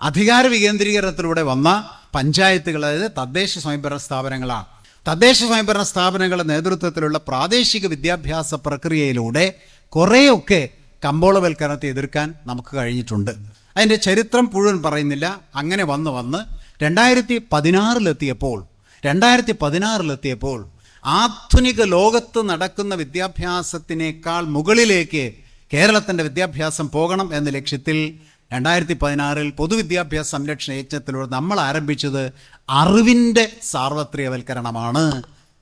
Speaker 1: അധികാര വികേന്ദ്രീകരണത്തിലൂടെ വന്ന പഞ്ചായത്തുകൾ, അതായത് തദ്ദേശ സ്വയംഭരണ സ്ഥാപനങ്ങളാണ്. തദ്ദേശ സ്വയംഭരണ സ്ഥാപനങ്ങളുടെ നേതൃത്വത്തിലുള്ള പ്രാദേശിക വിദ്യാഭ്യാസ പ്രക്രിയയിലൂടെ കുറേയൊക്കെ കമ്പോളവൽക്കരണത്തെ എതിർക്കാൻ നമുക്ക് കഴിഞ്ഞിട്ടുണ്ട്. അതിൻ്റെ ചരിത്രം മുഴുവൻ പറയുന്നില്ല. അങ്ങനെ വന്ന് 2016 ആധുനിക ലോകത്ത് നടക്കുന്ന വിദ്യാഭ്യാസത്തിനേക്കാൾ മുകളിലേക്ക് കേരളത്തിൻ്റെ വിദ്യാഭ്യാസം പോകണം എന്ന ലക്ഷ്യത്തിൽ 2016 പൊതുവിദ്യാഭ്യാസ സംരക്ഷണ യജ്ഞത്തിലൂടെ നമ്മൾ ആരംഭിച്ചത് അറിവിൻ്റെ സാർവത്രികവൽക്കരണമാണ്.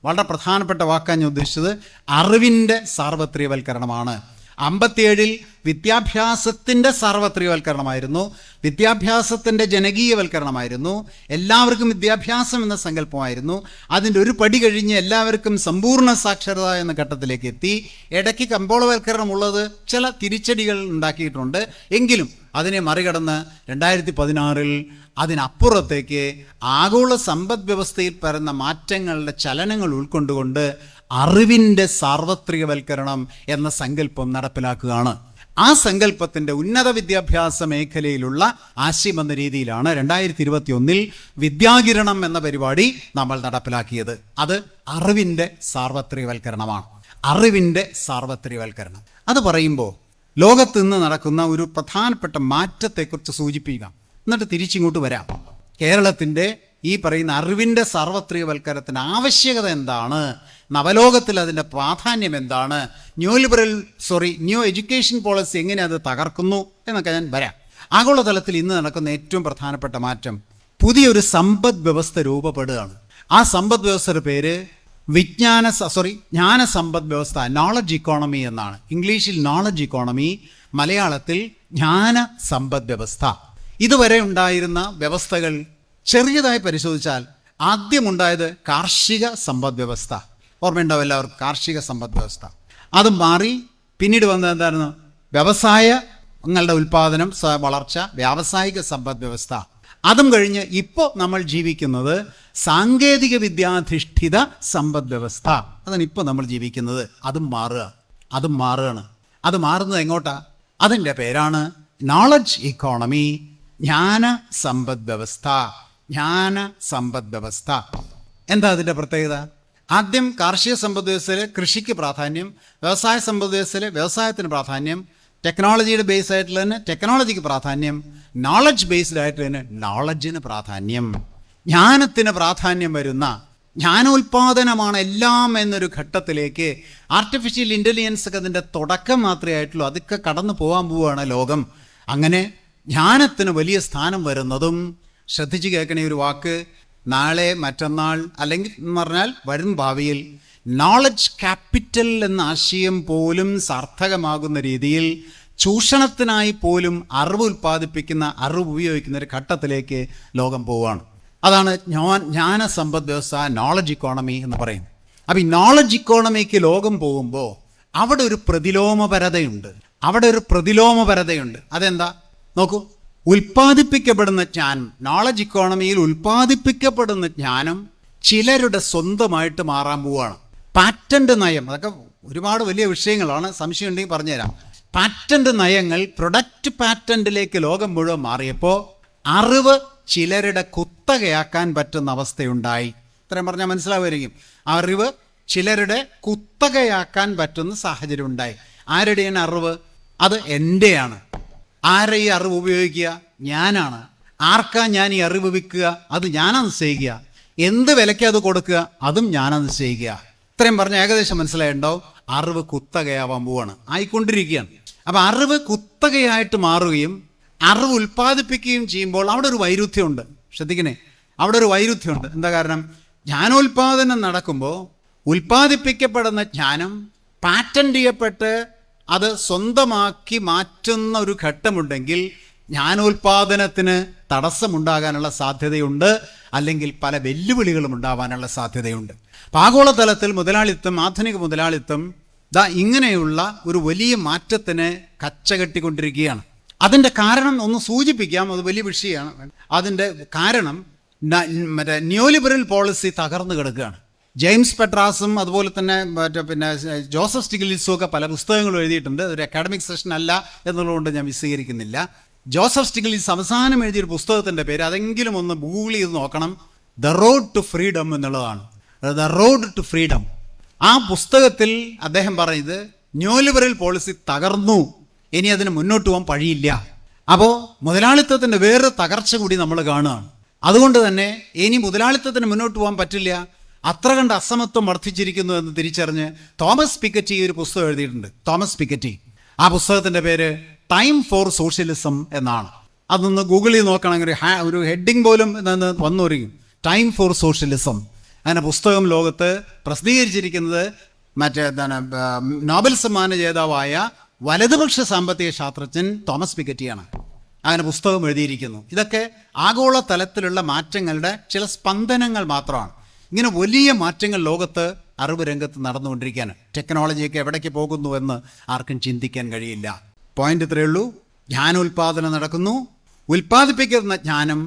Speaker 1: വളരെ പ്രധാനപ്പെട്ട വാക്കാൻ ഞാൻ ഉദ്ദേശിച്ചത് അറിവിൻ്റെ സാർവത്രികവൽക്കരണമാണ്. 57 വിദ്യാഭ്യാസത്തിൻ്റെ സാർവത്രികവൽക്കരണമായിരുന്നു, വിദ്യാഭ്യാസത്തിൻ്റെ ജനകീയവൽക്കരണമായിരുന്നു, എല്ലാവർക്കും വിദ്യാഭ്യാസം എന്ന സങ്കല്പമായിരുന്നു. അതിൻ്റെ ഒരു പടി കഴിഞ്ഞ് എല്ലാവർക്കും സമ്പൂർണ്ണ സാക്ഷരത എന്ന ഘട്ടത്തിലേക്ക് എത്തി. ഇടയ്ക്ക് കമ്പോളവൽക്കരണമുള്ളത് ചില തിരിച്ചടികൾ ഉണ്ടാക്കിയിട്ടുണ്ട്. എങ്കിലും അതിനെ മറികടന്ന് 2016 അതിനപ്പുറത്തേക്ക് ആഗോള സമ്പദ് വ്യവസ്ഥയിൽ വരുന്ന മാറ്റങ്ങളുടെ ചലനങ്ങൾ ഉൾക്കൊണ്ടുകൊണ്ട് അറിവിൻ്റെ സാർവത്രികവൽക്കരണം എന്ന സങ്കല്പം നടപ്പിലാക്കുകയാണ്. ആ സങ്കല്പത്തിൻ്റെ ഉന്നത വിദ്യാഭ്യാസ മേഖലയിലുള്ള ആശയം എന്ന രീതിയിലാണ് 2021 വിദ്യാകിരണം എന്ന പരിപാടി നമ്മൾ നടപ്പിലാക്കിയത്. അത് അറിവിൻ്റെ സാർവത്രികവൽക്കരണമാണ്. അറിവിൻ്റെ സാർവത്രികവൽക്കരണം അത് പറയുമ്പോൾ ലോകത്ത് നിന്ന് നടക്കുന്ന ഒരു പ്രധാനപ്പെട്ട മാറ്റത്തെക്കുറിച്ച് സൂചിപ്പിക്കാം, എന്നിട്ട് തിരിച്ചിങ്ങോട്ട് വരാം. കേരളത്തിൻ്റെ ഈ പറയുന്ന അറിവിൻ്റെ സാർവത്രികവൽക്കരണത്തിന് ആവശ്യകത എന്താണ്, നവലോകത്തിൽ അതിൻ്റെ പ്രാധാന്യം എന്താണ്, ന്യൂ എഡ്യൂക്കേഷൻ പോളിസി എങ്ങനെ അത് തകർക്കുന്നു എന്നൊക്കെ ഞാൻ വരാം. ആഗോളതലത്തിൽ ഇന്ന് നടക്കുന്ന ഏറ്റവും പ്രധാനപ്പെട്ട മാറ്റം, പുതിയൊരു സമ്പദ് വ്യവസ്ഥ രൂപപ്പെടുകയാണ്. ആ സമ്പദ് വ്യവസ്ഥയുടെ പേര് ജ്ഞാന സമ്പദ് വ്യവസ്ഥ, നോളജ് ഇക്കോണമി എന്നാണ്. ഇംഗ്ലീഷിൽ നോളജ് ഇക്കോണമി, മലയാളത്തിൽ ജ്ഞാന സമ്പദ് വ്യവസ്ഥ. ഇതുവരെ ഉണ്ടായിരുന്ന വ്യവസ്ഥകൾ ചെറിയതായി പരിശോധിച്ചാൽ ആദ്യമുണ്ടായത് കാർഷിക സമ്പദ് വ്യവസ്ഥ. ഓർമ്മയുണ്ടാവും എല്ലാവർക്കും കാർഷിക സമ്പദ് വ്യവസ്ഥ. അത് മാറി പിന്നീട് വന്നത് എന്തായിരുന്നു? വ്യവസായങ്ങളുടെ ഉൽപ്പാദനം, വളർച്ച, വ്യാവസായിക സമ്പദ് വ്യവസ്ഥ. അതും കഴിഞ്ഞ് ഇപ്പോൾ നമ്മൾ ജീവിക്കുന്നത് സാങ്കേതിക വിദ്യാധിഷ്ഠിത സമ്പദ് വ്യവസ്ഥ. അതാണ് ഇപ്പോൾ നമ്മൾ ജീവിക്കുന്നത്. അതും മാറുകയാണ്. അത് മാറുന്നത് എങ്ങോട്ടാ? അതിൻ്റെ പേരാണ് നോളജ് ഇക്കോണമി, ജ്ഞാന സമ്പദ് വ്യവസ്ഥ. എന്താ അതിൻ്റെ പ്രത്യേകത? ആദ്യം കാർഷിക സമ്പദ് വ്യവസ്ഥയിൽ കൃഷിക്ക് പ്രാധാന്യം, വ്യവസായ സമ്പദ് വ്യവസ്ഥയിൽ വ്യവസായത്തിന് പ്രാധാന്യം, ടെക്നോളജിയുടെ ബേസ് ആയിട്ടുള്ള തന്നെ ടെക്നോളജിക്ക് പ്രാധാന്യം, നോളജ് ബേസ്ഡ് ആയിട്ട് തന്നെ നോളജിന് പ്രാധാന്യം, ജ്ഞാനത്തിന് പ്രാധാന്യം വരുന്ന ജ്ഞാനോൽപാദനമാണ് എല്ലാം എന്നൊരു ഘട്ടത്തിലേക്ക് ആർട്ടിഫിഷ്യൽ ഇൻ്റലിജൻസ് ഒക്കെ അതിൻ്റെ തുടക്കം മാത്രമേ ആയിട്ടുള്ളൂ. അതൊക്കെ കടന്നു പോകാൻ പോവുകയാണ് ലോകം. അങ്ങനെ ജ്ഞാനത്തിന് വലിയ സ്ഥാനം വരുന്നതും ശ്രദ്ധിച്ച് കേൾക്കണ ഒരു വാക്ക്. നാളെ, മറ്റന്നാൾ, അല്ലെങ്കിൽ എന്ന് പറഞ്ഞാൽ വരും ഭാവിയിൽ നോളജ് ക്യാപിറ്റൽ എന്ന ആശയം പോലും സാർത്ഥകമാകുന്ന രീതിയിൽ ചൂഷണത്തിനായി പോലും അറിവ് ഉൽപ്പാദിപ്പിക്കുന്ന, അറിവ് ഉപയോഗിക്കുന്ന ഒരു ഘട്ടത്തിലേക്ക് ലോകം പോവുകയാണ്. അതാണ് ജ്ഞാന സമ്പദ് വ്യവസ്ഥ, നോളജ് ഇക്കോണമി എന്ന് പറയുന്നത്. അപ്പം ഈ നോളജ് ഇക്കോണമിക്ക് ലോകം പോകുമ്പോൾ അവിടെ ഒരു പ്രതിലോമപരതയുണ്ട്. അതെന്താ നോക്കൂ. ഉൽപ്പാദിപ്പിക്കപ്പെടുന്ന ജ്ഞാനം, നോളജ് ഇക്കോണമിയിൽ ഉൽപ്പാദിപ്പിക്കപ്പെടുന്ന ജ്ഞാനം ചിലരുടെ സ്വന്തമായിട്ട് മാറാൻ പോവുകയാണ്. പാറ്റന്റ് നയം, അതൊക്കെ ഒരുപാട് വലിയ വിഷയങ്ങളാണ്, സംശയം ഉണ്ടെങ്കിൽ പറഞ്ഞുതരാം. പാറ്റന്റ് നയങ്ങൾ പ്രൊഡക്റ്റ് പാറ്റന്റിലേക്ക് ലോകം മുഴുവൻ മാറിയപ്പോൾ അറിവ് ചിലരുടെ കുത്തകയാക്കാൻ പറ്റുന്ന അവസ്ഥയുണ്ടായി. ഇത്രയും പറഞ്ഞാൽ മനസ്സിലാവുമായിരിക്കും. അറിവ് ചിലരുടെ കുത്തകയാക്കാൻ പറ്റുന്ന സാഹചര്യം ഉണ്ടായി. ആരുടെയാണ് അറിവ്? അത് എൻ്റെയാണ്. ആരെ ഈ അറിവ് ഉപയോഗിക്കുക? ഞാനാണ്. ആർക്കാ ഞാൻ ഈ അറിവ് വിൽക്കുക? അത് ഞാനാണ് നിശ്ചയിക്കുക. എന്ത് വിലയ്ക്ക് അത് കൊടുക്കുക? അതും ഞാനാണ് നിശ്ചയിക്കുക. ഇത്രയും പറഞ്ഞാൽ ഏകദേശം മനസ്സിലായിട്ടുണ്ടാവും. അറിവ് കുത്തകയാവാൻ പോവാണ്, ആയിക്കൊണ്ടിരിക്കുകയാണ്. അപ്പം അറിവ് കുത്തകയായിട്ട് മാറുകയും അറിവ് ഉൽപ്പാദിപ്പിക്കുകയും ചെയ്യുമ്പോൾ അവിടെ ഒരു വൈരുദ്ധ്യമുണ്ട്. ശ്രദ്ധിക്കണേ, അവിടെ ഒരു വൈരുദ്ധ്യമുണ്ട്. എന്താ കാരണം? ജ്ഞാനോൽപാദനം നടക്കുമ്പോൾ ഉൽപ്പാദിപ്പിക്കപ്പെടുന്ന ജ്ഞാനം പാറ്റന്റ് ചെയ്യപ്പെട്ട് അത് സ്വന്തമാക്കി മാറ്റുന്ന ഒരു ഘട്ടമുണ്ടെങ്കിൽ ജ്ഞാനോൽപാദനത്തിന് തടസ്സമുണ്ടാകാനുള്ള സാധ്യതയുണ്ട്, അല്ലെങ്കിൽ പല വെല്ലുവിളികളും ഉണ്ടാവാനുള്ള സാധ്യതയുണ്ട്. ആഗോളതലത്തിൽ മുതലാളിത്തം, ആധുനിക മുതലാളിത്തം ഇങ്ങനെയുള്ള ഒരു വലിയ മാറ്റത്തിന് കച്ചകെട്ടിക്കൊണ്ടിരിക്കുകയാണ്. അതിൻ്റെ കാരണം ഒന്ന് സൂചിപ്പിക്കാം, അത് വലിയ വിഷയമാണ്. അതിൻ്റെ കാരണം മറ്റേ ന്യൂലിബറൽ പോളിസി തകർന്നു കിടക്കുകയാണ്. ജെയിംസ് പെട്രാസും അതുപോലെ തന്നെ പിന്നെ ജോസഫ് സ്റ്റിഗ്ലിറ്റ്സും ഒക്കെ പല പുസ്തകങ്ങളും എഴുതിയിട്ടുണ്ട്. ഒരു അക്കാഡമിക് സെഷൻ അല്ല എന്നുള്ളതുകൊണ്ട് ഞാൻ വിശദീകരിക്കുന്നില്ല. ജോസഫ് സ്റ്റിഗ്ലിറ്റ്സ് അവസാനം എഴുതിയൊരു പുസ്തകത്തിൻ്റെ പേര് അതെങ്കിലും ഒന്ന് ഗൂഗിൾ ചെയ്ത് നോക്കണം. ദ റോഡ് ടു ഫ്രീഡം എന്നുള്ളതാണ്. The road to freedom. ആ പുസ്തകത്തിൽ അദ്ദേഹം പറയുന്നത് ന്യൂലിബറൽ പോളിസി തകർന്നു, ഇനി അതിന് മുന്നോട്ട് പോകാൻ വഴിയില്ല. അപ്പോൾ മുതലാളിത്തത്തിൻ്റെ വേറെ തകർച്ച കൂടി നമ്മൾ കാണുകയാണ്. അതുകൊണ്ട് തന്നെ ഇനി മുതലാളിത്തത്തിന് മുന്നോട്ട് പോകാൻ പറ്റില്ല, അത്ര കണ്ട് അസമത്വം വർദ്ധിച്ചിരിക്കുന്നു എന്ന് തിരിച്ചറിഞ്ഞ് തോമസ് പിക്കറ്റി ഒരു പുസ്തകം എഴുതിയിട്ടുണ്ട്. Thomas Piketty. ആ പുസ്തകത്തിൻ്റെ പേര് ടൈം ഫോർ സോഷ്യലിസം എന്നാണ്. അതൊന്ന് ഗൂഗിൾ ചെയ്ത് നോക്കണമെങ്കിൽ ഒരു ഹെഡിങ് പോലും വന്നൊരുങ്ങും, ടൈം ഫോർ സോഷ്യലിസം. അങ്ങനെ പുസ്തകം ലോകത്ത് പ്രസിദ്ധീകരിച്ചിരിക്കുന്നത് നോബൽ സമ്മാന ജേതാവായ വലതുപക്ഷ സാമ്പത്തിക ശാസ്ത്രജ്ഞൻ തോമസ് പിക്കറ്റിയാണ്. അങ്ങനെ പുസ്തകം എഴുതിയിരിക്കുന്നു. ഇതൊക്കെ ആഗോള തലത്തിലുള്ള മാറ്റങ്ങളുടെ ചില സ്പന്ദനങ്ങൾ മാത്രമാണ്. ഇങ്ങനെ വലിയ മാറ്റങ്ങൾ ലോകത്ത് അറിവ് രംഗത്ത് നടന്നുകൊണ്ടിരിക്കുകയാണ്. ടെക്നോളജിയൊക്കെ എവിടേക്ക് പോകുന്നു എന്ന് ആർക്കും ചിന്തിക്കാൻ കഴിയില്ല. പോയിന്റ് ഇത്രയേ ഉള്ളൂ. ജ്ഞാനോൽപാദനം നടക്കുന്നു, ഉൽപ്പാദിപ്പിക്കുന്ന ജ്ഞാനം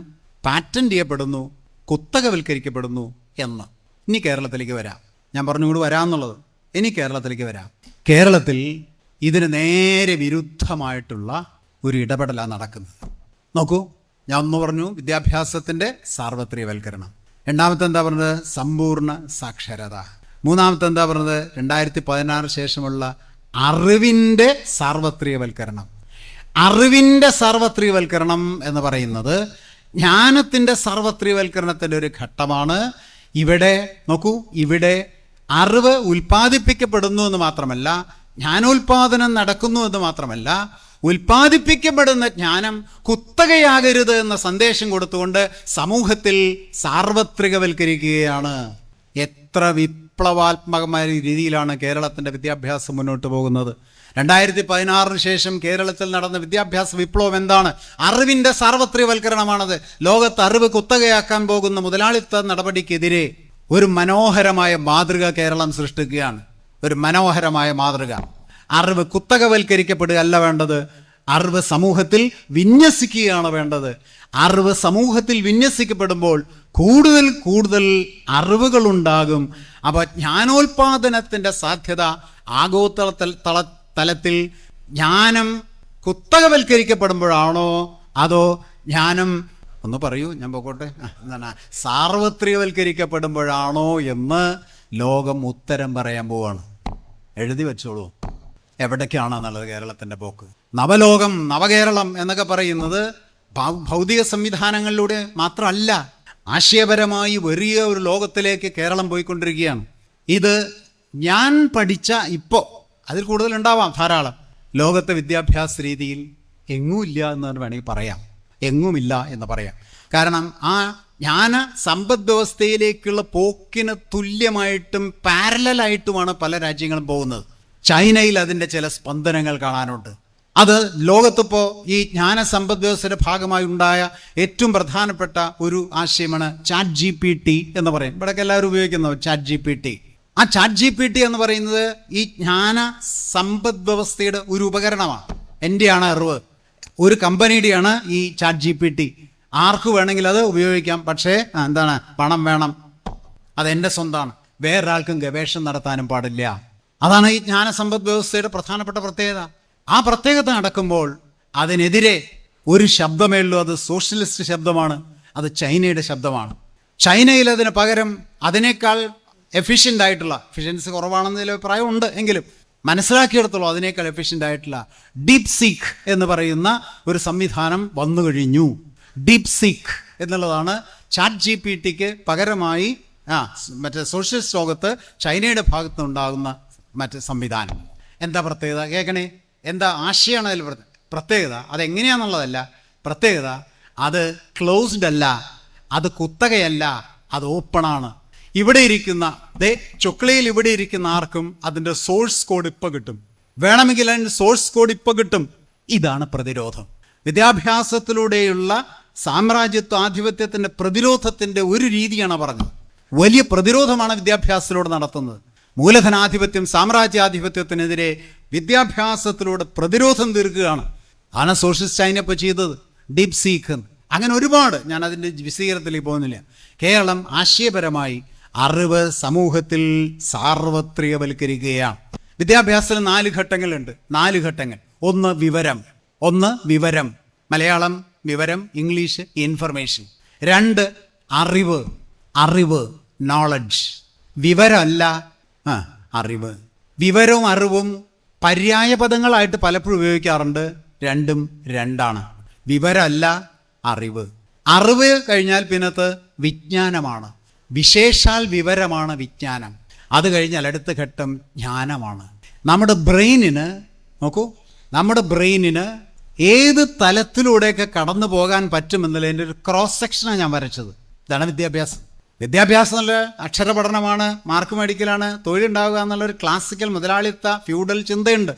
Speaker 1: പാറ്റന്റ് ചെയ്യപ്പെടുന്നു, കുത്തകവൽക്കരിക്കപ്പെടുന്നു എന്ന്. ഇനി കേരളത്തിലേക്ക് വരാം. ഞാൻ പറഞ്ഞുകൂടി വരാമെന്നുള്ളത്. ഇനി കേരളത്തിലേക്ക് വരാം. കേരളത്തിൽ ഇതിന് നേരെ വിരുദ്ധമായിട്ടുള്ള ഒരു ഇടപെടലാണ് നടക്കുന്നത്. നോക്കൂ, ഞാൻ ഒന്ന് പറഞ്ഞു വിദ്യാഭ്യാസത്തിൻ്റെ സാർവത്രികവൽക്കരണം. രണ്ടാമത്തെ എന്താ പറഞ്ഞത്? സമ്പൂർണ്ണ സാക്ഷരത. മൂന്നാമത്തെ എന്താ പറഞ്ഞത്? 2016 ശേഷമുള്ള അറിവിൻ്റെ സാർവത്രികവൽക്കരണം. അറിവിൻ്റെ സാർവത്രികവൽക്കരണം എന്ന് പറയുന്നത് ജ്ഞാനത്തിൻ്റെ സാർവത്രികവൽക്കരണത്തിൻ്റെ ഒരു ഘട്ടമാണ്. ഇവിടെ നോക്കൂ, ഇവിടെ അറിവ് ഉൽപ്പാദിപ്പിക്കപ്പെടുന്നു എന്ന് മാത്രമല്ല, ജ്ഞാനോൽപാദനം നടക്കുന്നു എന്ന് മാത്രമല്ല, ഉൽപ്പാദിപ്പിക്കപ്പെടുന്ന ജ്ഞാനം കുത്തകയാകരുത് എന്ന സന്ദേശം കൊടുത്തുകൊണ്ട് സമൂഹത്തിൽ സാർവത്രികവൽക്കരിക്കുകയാണ്. എത്ര വിപ്ലവാത്മകമായ രീതിയിലാണ് കേരളത്തിൻ്റെ വിദ്യാഭ്യാസം മുന്നോട്ട് പോകുന്നത്. 2016 ശേഷം കേരളത്തിൽ നടന്ന വിദ്യാഭ്യാസ വിപ്ലവം എന്താണ്? അറിവിൻ്റെ സാർവത്രികവൽക്കരണമാണത്. ലോകത്ത് അറിവ് കുത്തകയാക്കാൻ പോകുന്ന മുതലാളിത്ത നടപടിക്കെതിരെ ഒരു മനോഹരമായ മാതൃക കേരളം സൃഷ്ടിക്കുകയാണ്. ഒരു മനോഹരമായ മാതൃക. അറിവ് കുത്തകവൽക്കരിക്കപ്പെടുകയല്ല വേണ്ടത്, അറിവ് സമൂഹത്തിൽ വിന്യസിക്കുകയാണ് വേണ്ടത്. അറിവ് സമൂഹത്തിൽ വിന്യസിക്കപ്പെടുമ്പോൾ കൂടുതൽ കൂടുതൽ അറിവുകളുണ്ടാകും. അപ്പോൾ ജ്ഞാനോൽപാദനത്തിൻ്റെ സാധ്യത തലത്തിൽ ജ്ഞാനം കുത്തകവൽക്കരിക്കപ്പെടുമ്പോഴാണോ അതോ ജ്ഞാനം ഒന്ന് പറയൂ, ഞാൻ പോകട്ടെ, എന്താണ് സാർവത്രികവൽക്കരിക്കപ്പെടുമ്പോഴാണോ എന്ന് ലോകം ഉത്തരം പറയാൻ പോവാണ്. എഴുതി വെച്ചോളൂ എവിടേക്കാണെന്നുള്ളത് കേരളത്തിൻ്റെ പോക്ക്. നവലോകം, നവകേരളം എന്നൊക്കെ പറയുന്നത് ഭൗതിക സംവിധാനങ്ങളിലൂടെ മാത്രമല്ല, ആശയപരമായി വലിയ ഒരു ലോകത്തിലേക്ക് കേരളം പോയിക്കൊണ്ടിരിക്കുകയാണ്. ഇത് ഞാൻ പഠിച്ച ഇപ്പോൾ അതിൽ കൂടുതലുണ്ടാവാം ധാരാളം. ലോകത്തെ വിദ്യാഭ്യാസ രീതിയിൽ എങ്ങുമില്ല എന്ന് വേണമെങ്കിൽ പറയാം, എങ്ങുമില്ല എന്ന് പറയാം. കാരണം ആ ജ്ഞാന സമ്പദ് വ്യവസ്ഥയിലേക്കുള്ള പോക്കിന് തുല്യമായിട്ടും പാരലായിട്ടുമാണ് പല രാജ്യങ്ങളും പോകുന്നത്. ചൈനയിൽ അതിൻ്റെ ചില സ്പന്ദനങ്ങൾ കാണാനുണ്ട്. അത് ലോകത്തിപ്പോൾ ഈ ജ്ഞാന സമ്പദ് വ്യവസ്ഥയുടെ ഭാഗമായി ഉണ്ടായ ഏറ്റവും പ്രധാനപ്പെട്ട ഒരു ആശയമാണ് ChatGPT എന്ന് പറയും. ഇവിടെയൊക്കെ എല്ലാവരും ഉപയോഗിക്കുന്നത് ChatGPT. ആ ChatGPT എന്ന് പറയുന്നത് ഈ ജ്ഞാന സമ്പദ് വ്യവസ്ഥയുടെ ഒരു ഉപകരണമാണ്. എൻ്റെയാണ് അറിവ്, ഒരു കമ്പനിയുടെയാണ് ഈ ChatGPT. ആർക്ക് വേണമെങ്കിൽ അത് ഉപയോഗിക്കാം. പക്ഷേ എന്താണ്, പണം വേണം, അതെൻ്റെ സ്വന്തമാണ്, വേറൊരാൾക്കും ഗവേഷണം നടത്താനും പാടില്ല. അതാണ് ഈ ജ്ഞാന സമ്പദ് വ്യവസ്ഥയുടെ പ്രധാനപ്പെട്ട പ്രത്യേകത. ആ പ്രത്യേകത നടക്കുമ്പോൾ അതിനെതിരെ ഒരു ശബ്ദമേ ഉള്ളൂ, അത് സോഷ്യലിസ്റ്റ് ശബ്ദമാണ്, അത് ചൈനയുടെ ശബ്ദമാണ്. ചൈനയിൽ അതിന് പകരം അതിനേക്കാൾ എഫിഷ്യൻ്റ് ആയിട്ടുള്ള, എഫിഷ്യൻസി കുറവാണെന്നതിൽ അഭിപ്രായം ഉണ്ട് എങ്കിലും മനസ്സിലാക്കിയെടുത്തോളൂ, അതിനേക്കാൾ എഫിഷ്യൻ്റ് ആയിട്ടുള്ള ഡീപ് സീക്ക് എന്ന് പറയുന്ന ഒരു സംവിധാനം വന്നു കഴിഞ്ഞു. ഡീപ് സീക്ക് എന്നുള്ളതാണ് ChatGPTക്ക് പകരമായി മറ്റേ സോഷ്യലിസ്റ്റ് ലോകത്ത് ചൈനയുടെ ഭാഗത്ത് ഉണ്ടാകുന്ന മറ്റ് സംവിധാനം. എന്താ പ്രത്യേകത കേൾക്കണേ? എന്താ ആശയമാണ് അതിൽ പ്രത്യേകത? അതെങ്ങനെയാണെന്നുള്ളതല്ല പ്രത്യേകത. അത് ക്ലോസ്ഡ് അല്ല, അത് കുത്തകയല്ല, അത് ഓപ്പണാണ്. ഇവിടെ ഇരിക്കുന്ന ചൊക്ലയിൽ ഇവിടെ ഇരിക്കുന്ന ആർക്കും അതിൻ്റെ സോഴ്സ് കോഡ് ഇപ്പം കിട്ടും, വേണമെങ്കിൽ അതിൻ്റെ സോഴ്സ് കോഡ് ഇപ്പം കിട്ടും. ഇതാണ് പ്രതിരോധം. വിദ്യാഭ്യാസത്തിലൂടെയുള്ള സാമ്രാജ്യത്വ ആധിപത്യത്തിൻ്റെ പ്രതിരോധത്തിൻ്റെ ഒരു രീതിയാണ് പറഞ്ഞത്. വലിയ പ്രതിരോധമാണ് വിദ്യാഭ്യാസത്തിലൂടെ നടത്തുന്നത്. മൂലധനാധിപത്യം, സാമ്രാജ്യാധിപത്യത്തിനെതിരെ വിദ്യാഭ്യാസത്തിലൂടെ പ്രതിരോധം തീർക്കുകയാണ്. ആണ് സോഷ്യലിസ്റ്റ് ചൈന ഇപ്പോൾ ചെയ്തത്, ഡീപ് സീക്ക്. അങ്ങനെ ഒരുപാട്, ഞാൻ അതിൻ്റെ വിശദീകരണത്തിലേക്ക് പോകുന്നില്ല. കേരളം ആശയപരമായി അറിവ് സമൂഹത്തിൽ സാർവത്രികവൽക്കരിക്കുകയാണ്. വിദ്യാഭ്യാസത്തിൽ 4 ഘട്ടങ്ങളുണ്ട്. 4 ഘട്ടങ്ങൾ. ഒന്ന് വിവരം, മലയാളം വിവരം, ഇംഗ്ലീഷ് ഇൻഫർമേഷൻ. 2 അറിവ് നോളജ്. വിവരമല്ല അറിവ്. വിവരവും അറിവും പര്യായ പദങ്ങളായിട്ട് പലപ്പോഴും ഉപയോഗിക്കാറുണ്ട്. രണ്ടും രണ്ടാണ്. വിവരമല്ല അറിവ്. അറിവ് കഴിഞ്ഞാൽ പിന്നത്തെ വിജ്ഞാനമാണ്. വിശേഷാൽ വിവരമാണ് വിജ്ഞാനം. അത് കഴിഞ്ഞാൽ അടുത്ത ഘട്ടം ജ്ഞാനമാണ്. നമ്മുടെ ബ്രെയിനിന് നോക്കൂ, നമ്മുടെ ബ്രെയിനിന് ഏത് തലത്തിലൂടെയൊക്കെ കടന്നു പോകാൻ പറ്റുമെന്നുള്ളതിൻ്റെ ഒരു ക്രോസ് സെക്ഷനാണ് ഞാൻ വരച്ചത്. ഇതാണ് വിദ്യാഭ്യാസം. വിദ്യാഭ്യാസം എന്നുള്ള അക്ഷരപഠനമാണ്, മാർക്ക് മേടിക്കലാണ്, തൊഴിലുണ്ടാവുക എന്നുള്ളൊരു ക്ലാസിക്കൽ മുതലാളിത്ത ഫ്യൂഡൽ ചിന്തയുണ്ട്.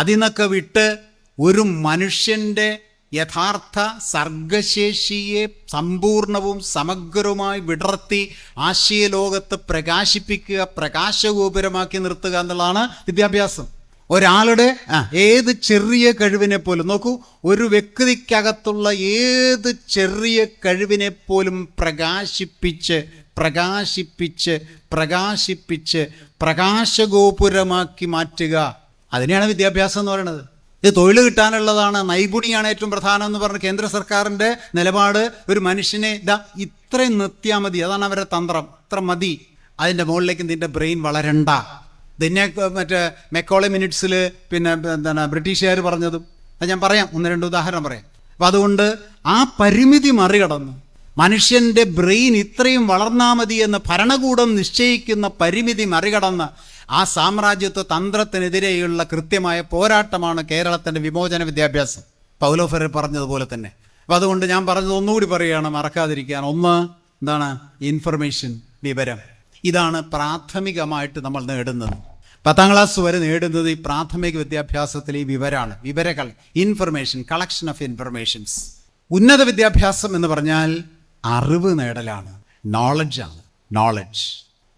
Speaker 1: അതിൽ നിന്നൊക്കെ വിട്ട് ഒരു മനുഷ്യൻ്റെ യഥാർത്ഥ സർഗശേഷിയെ സമ്പൂർണവും സമഗ്രവുമായി വിടർത്തി ആശയലോകത്ത് പ്രകാശിപ്പിക്കുക, പ്രകാശഗോപുരമാക്കി നിർത്തുക എന്നുള്ളതാണ് വിദ്യാഭ്യാസം. ഒരാളുടെ ഏത് ചെറിയ കഴിവിനെ പോലും നോക്കൂ, ഒരു വ്യക്തിക്കകത്തുള്ള ഏത് ചെറിയ കഴിവിനെ പോലും പ്രകാശിപ്പിച്ച് പ്രകാശഗോപുരമാക്കി മാറ്റുക. അതിനെയാണ് വിദ്യാഭ്യാസം എന്ന് പറയുന്നത്. ഇത് തൊഴിൽ കിട്ടാനുള്ളതാണ്, നൈപുണ്യമാണ് ഏറ്റവും പ്രധാനം എന്ന് പറഞ്ഞ കേന്ദ്ര സർക്കാരിൻ്റെ നിലപാട്. ഒരു മനുഷ്യനെ ഇത്രയും നിർത്തിയാൽ മതി, അതാണ് അവരുടെ തന്ത്രം. ഇത്ര മതി, അതിൻ്റെ മുകളിലേക്ക് നിൻ്റെ ബ്രെയിൻ വളരണ്ട. ഇതിനെ മറ്റേ മെക്കോളെ മിനിറ്റ്സിൽ പിന്നെ എന്താണ് ബ്രിട്ടീഷുകാർ പറഞ്ഞതും അത് ഞാൻ പറയാം, 1-2 ഉദാഹരണം പറയാം. അപ്പം അതുകൊണ്ട് ആ പരിമിതി മറികടന്ന് മനുഷ്യൻ്റെ ബ്രെയിൻ ഇത്രയും വളർന്നാൽ മതി എന്ന് ഭരണകൂടം നിശ്ചയിക്കുന്ന പരിമിതി മറികടന്ന് ആ സാമ്രാജ്യത്വ തന്ത്രത്തിനെതിരെയുള്ള കൃത്യമായ പോരാട്ടമാണ് കേരളത്തിൻ്റെ വിമോചന വിദ്യാഭ്യാസം. പൗലോ ഫെറർ പറഞ്ഞതുപോലെ തന്നെ. അപ്പം അതുകൊണ്ട് ഞാൻ പറഞ്ഞത് ഒന്നുകൂടി പറയുകയാണ്, മറക്കാതിരിക്കുകയാണ്. ഒന്ന് എന്താണ്? ഇൻഫർമേഷൻ, വിവരം. ഇതാണ് പ്രാഥമികമായിട്ട് നമ്മൾ നേടുന്നത്. 10ാം ക്ലാസ് വരെ നേടുന്നത് ഈ പ്രാഥമിക വിദ്യാഭ്യാസത്തിൽ ഈ വിവരമാണ്. വിവരങ്ങൾ, ഇൻഫർമേഷൻ, കളക്ഷൻ ഓഫ് ഇൻഫർമേഷൻസ്. ഉന്നത വിദ്യാഭ്യാസം എന്ന് പറഞ്ഞാൽ അറിവ് നേടലാണ്, നോളജാണ്. നോളജ്.